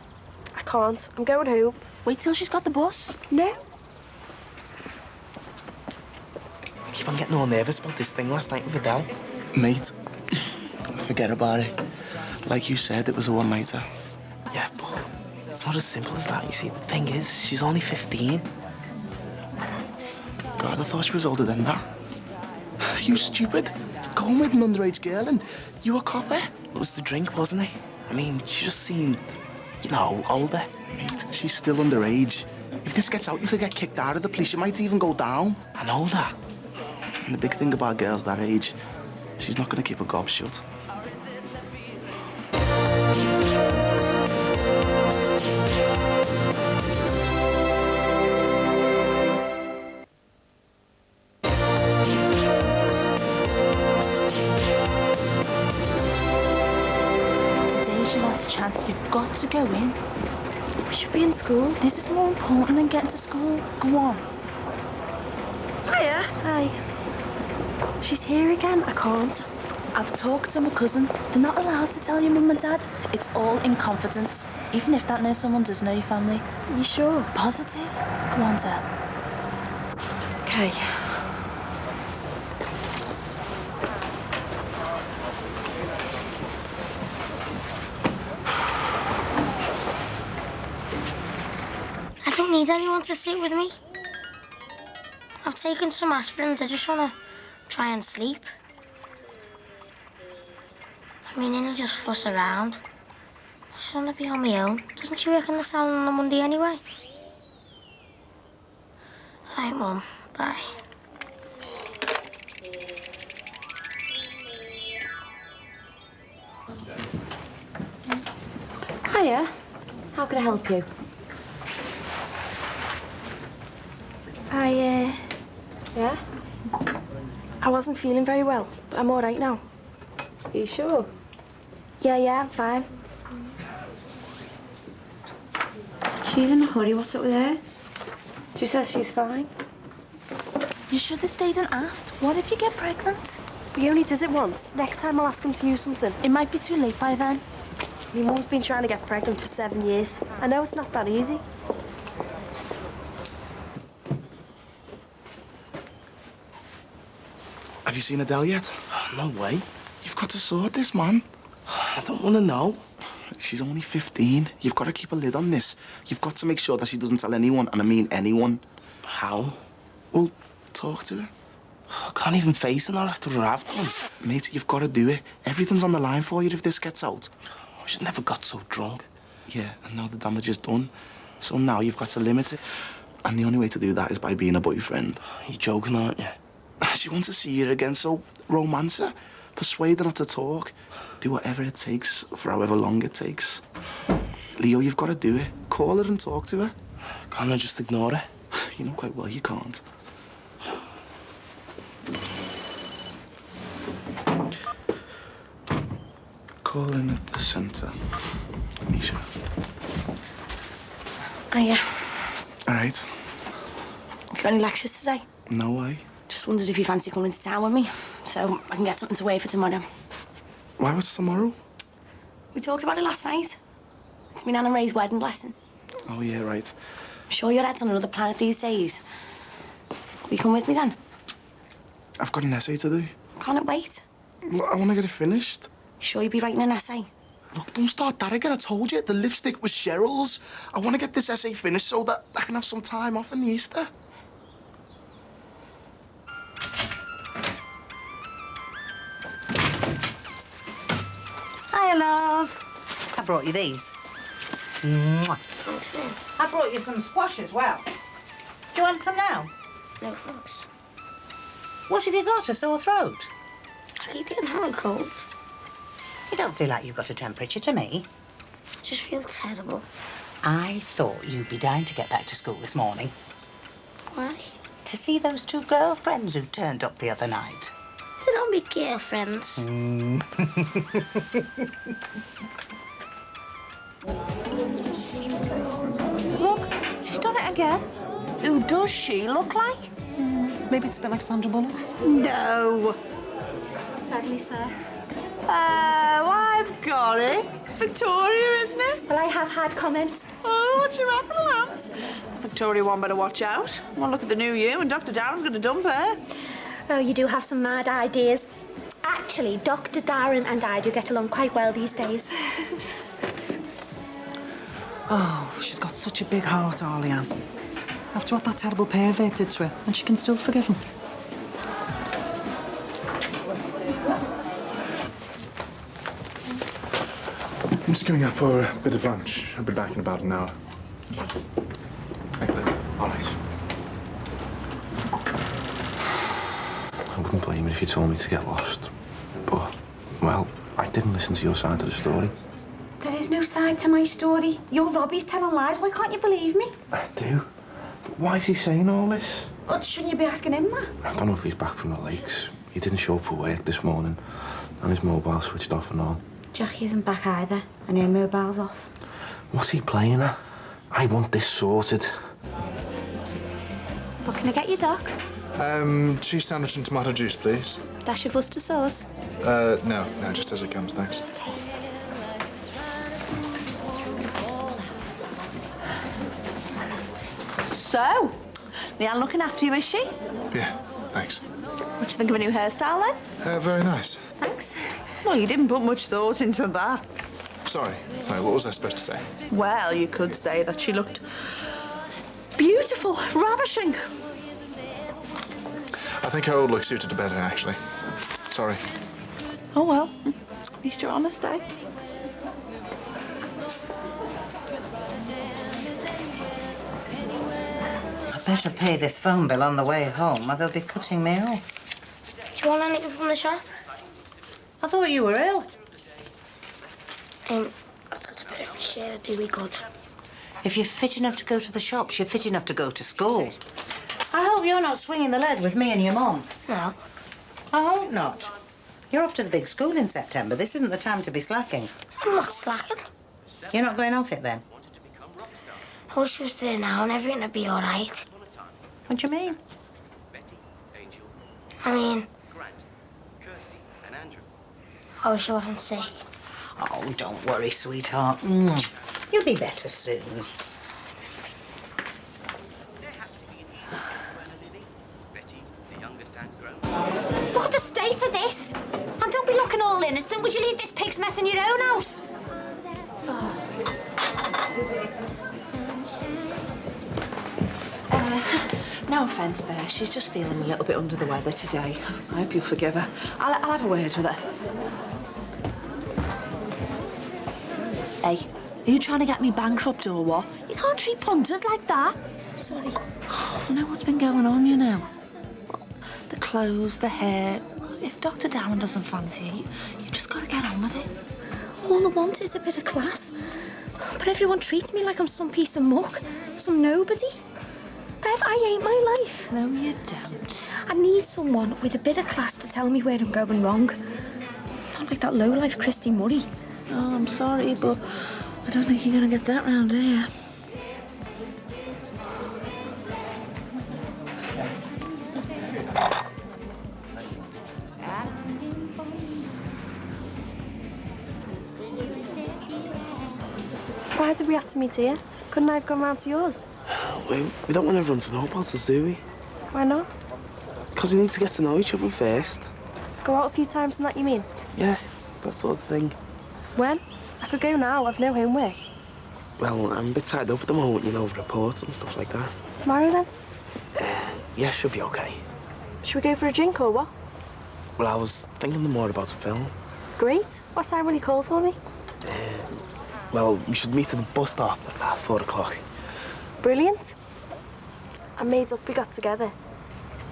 I can't. I'm going home. Wait till she's got the bus. No. Keep on getting all nervous about this thing last night with Adele. Mate, forget about it. Like you said, it was a one-nighter. Yeah, It's not as simple as that. You see, the thing is, she's only 15. God, I thought she was older than that. You stupid. Going with an underage girl and you a copper? It was the drink, wasn't it? I mean, she just seemed, you know, older. Mate, she's still underage. If this gets out, you could get kicked out of the police. You might even go down. I know that. And the big thing about girls that age, she's not going to keep her gob shut. Today's your last chance. You've got to go in. We should be in school. This is more important than getting to school. Go on. Hiya. Hi. She's here again. I can't. I've talked to my cousin. They're not allowed to tell your mum and dad. It's all in confidence. Even if that knows someone does know your family. You sure? Positive? Go on, tell. Okay. I don't need anyone to sit with me. I've taken some aspirins. I just want to try and sleep. I mean, then you just fuss around. I just want to be on my own. Doesn't she work in the salon on a Monday anyway? Right, Mum. Bye. Hiya. How can I help you? Yeah? I wasn't feeling very well, but I'm all right now. Are you sure? Yeah, I'm fine. She's in a hurry. What's up with her? She says she's fine. You should have stayed and asked. What if you get pregnant? We only did it once. Next time I'll ask him to use something. It might be too late by then. My mum's been trying to get pregnant for 7 years. I know it's not that easy. Have you seen Adele yet? No way. You've got to sort this, man. I don't want to know. She's only 15. You've got to keep a lid on this. You've got to make sure that she doesn't tell anyone, and I mean anyone. How? Well, talk to her. I can't even face her now after what I've done. Mate, you've got to do it. Everything's on the line for you if this gets out. I should never got so drunk. Yeah, and now the damage is done. So now you've got to limit it. And the only way to do that is by being a boyfriend. You're joking, aren't you? She wants to see you again, so romance her. Persuade her not to talk. Do whatever it takes for however long it takes. Leo, you've got to do it. Call her and talk to her. Can't I just ignore her? You know quite well you can't. Call in at the centre, Nisha. Hiya. All right. You got any lectures today? No way. Just wondered if you fancy coming to town with me, so I can get something to wear for tomorrow. Why was tomorrow? We talked about it last night. It's my Nan and Ray's wedding blessing. Oh, yeah, right. I'm sure your head's on another planet these days. Will you come with me then? I've got an essay to do. Can't it wait? Well, I want to get it finished. You sure you'll be writing an essay? Look, don't start that again. I told you, the lipstick was Cheryl's. I want to get this essay finished so that I can have some time off in Easter. Hiya, love. I brought you these. Mwah. Thanks, then. I brought you some squash as well. Do you want some now? No, thanks. What have you got, a sore throat? I keep getting hot and cold. You don't feel like you've got a temperature to me. I just feel terrible. I thought you'd be dying to get back to school this morning. Why? To see those two girlfriends who turned up the other night. They don't be girlfriends. Look, she's done it again. Who does she look like? Maybe it's been like Sandra Bullock. No. Sadly, sir. Oh, I've got it. It's Victoria, isn't it? Well, I have had comments. Oh, what do you reckon, Lance? Victoria one better watch out. Well, look at the new year and Dr. Darren's going to dump her. Oh, you do have some mad ideas. Actually, Dr. Darren and I do get along quite well these days. Oh, she's got such a big heart, Arlianne. After what that terrible pervert did to her, and she can still forgive him. I'm just going out for a bit of lunch. I'll be back in about an hour. Okay. All right. I wouldn't blame you if you told me to get lost. But, well, I didn't listen to your side of the story. There is no side to my story. You're Robbie's telling lies. Why can't you believe me? I do. But why is he saying all this? Well, shouldn't you be asking him that? I don't know if he's back from the lakes. He didn't show up for work this morning, and his mobile switched off and on. Jackie isn't back either, and her mobile's off. What's he playing at? I want this sorted. What can I get you, Doc? Cheese sandwich and tomato juice, please. Dash of Worcester sauce? No, just as it comes, thanks. So, Leanne looking after you, is she? Yeah, thanks. What do you think of a new hairstyle, then? Very nice. Thanks. Well, you didn't put much thought into that. Sorry. No, what was I supposed to say? Well, you could say that she looked beautiful, ravishing. I think her old look suited her better, actually. Sorry. Oh, well. At least you're honest, eh? I better pay this phone bill on the way home, or they'll be cutting me off. Do you want anything from the shop? I thought you were ill. I thought a bit of fresh air would do me good. If you're fit enough to go to the shops, you're fit enough to go to school. I hope you're not swinging the lead with me and your mum. No. I hope not. You're off to the big school in September. This isn't the time to be slacking. I'm not slacking. You're not going off it, then? I wish she was there now and everything would be all right. What do you mean? I mean, I wish I wasn't sick. Oh, don't worry, sweetheart. You'll be better soon. Look at the state of this. And don't be looking all innocent. Would you leave this pig's mess in your own house? No offence there. She's just feeling a little bit under the weather today. I hope you'll forgive her. I'll have a word with her. Hey, are you trying to get me bankrupt or what? You can't treat punters like that. Sorry. I know what's been going on, you know. The clothes, the hair. If Dr. Darren doesn't fancy you, you've just got to get on with it. All I want is a bit of class. But everyone treats me like I'm some piece of muck, some nobody. Bev, I hate my life. No, you don't. I need someone with a bit of class to tell me where I'm going wrong. Not like that lowlife Christy Murray. Oh, I'm sorry, but I don't think you're going to get that round here. Why did we have to meet here? Couldn't I have gone round to yours? We don't want everyone to know about us, do we? Why not? Because we need to get to know each other first. Go out a few times and that you mean? Yeah, that sort of thing. When? I could go now, I've no homework. Well, I'm a bit tied up at the moment, you know, with reports and stuff like that. Tomorrow then? Yeah, should be okay. Should we go for a drink or what? Well, I was thinking more about a film. Great. What time will you call for me? Well, we should meet at the bus stop at 4 o'clock. Brilliant. I made up we got together.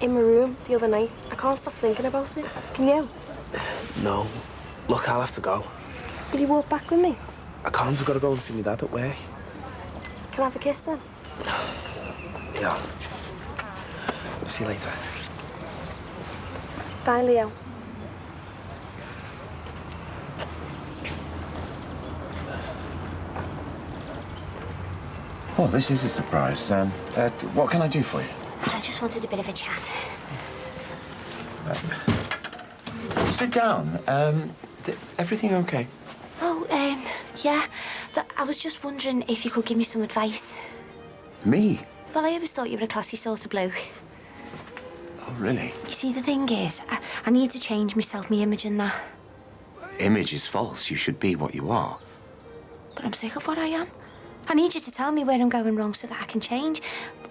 In my room the other night. I can't stop thinking about it. Can you? No. Look, I'll have to go. Will you walk back with me? I can't. I've got to go and see my dad at work. Can I have a kiss then? Yeah. See you later. Bye, Leo. Oh, this is a surprise. What can I do for you? I just wanted a bit of a chat. Sit down. Everything okay? Oh, yeah. But I was just wondering if you could give me some advice. Me? Well, I always thought you were a classy sort of bloke. Oh, really? You see, the thing is, I need to change myself, my image and that. Image is false. You should be what you are. But I'm sick of what I am. I need you to tell me where I'm going wrong so that I can change.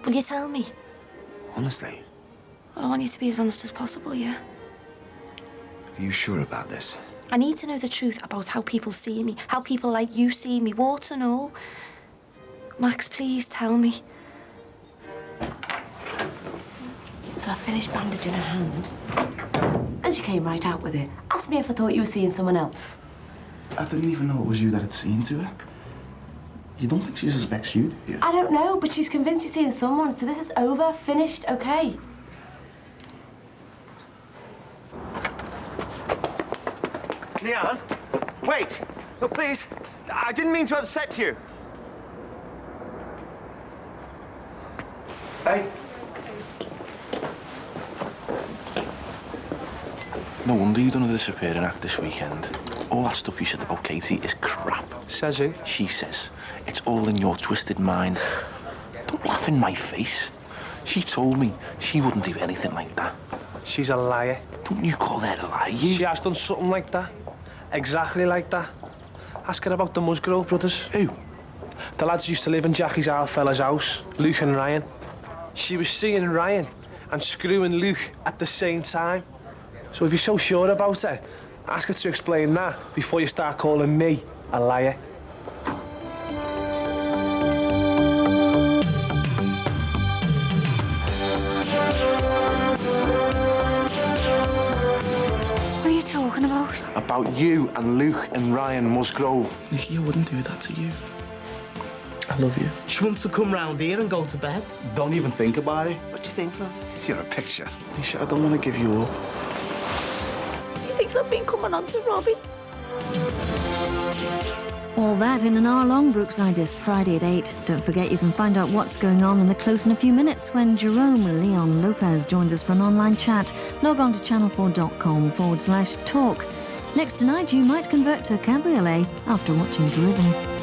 Will you tell me? Honestly, Well, I want you to be as honest as possible, yeah? are you sure about this? I need to know the truth about how people see me, how people like you see me, warts and all. Max, please tell me. So I finished bandaging her hand, and she came right out with it. Asked me if I thought you were seeing someone else. I didn't even know it was you that had seen to her. You don't think she suspects you, do you? I don't know, but she's convinced she's seeing someone, so this is over, finished, okay? Leanne, wait. No, please. I didn't mean to upset you. Hey. No wonder you done a disappearing act this weekend. All that stuff you said about Katie is crap. Says who? She says. It's all in your twisted mind. Don't laugh in my face. She told me she wouldn't do anything like that. She's a liar. Don't you call her a liar? She has done something like that. Exactly like that. Ask her about the Musgrove brothers. Who? The lads used to live in Jackie's old fella's house, Luke and Ryan. She was seeing Ryan and screwing Luke at the same time. So if you're so sure about it, ask her to explain that before you start calling me a liar. What are you talking about? About you and Luke and Ryan Musgrove. Nikki, I wouldn't do that to you. I love you. She wants to come round here and go to bed. Don't even think about it. What do you think, Phil? You're a picture. Nisha, I don't want to give you up. He thinks I've been coming on to Robbie. All that in an hour-long Brookside this Friday at 8. Don't forget you can find out what's going on in the Close in a few minutes when Jerome Leon Lopez joins us for an online chat. Log on to channel4.com/talk. Next tonight you might convert to a cabriolet after watching Driven.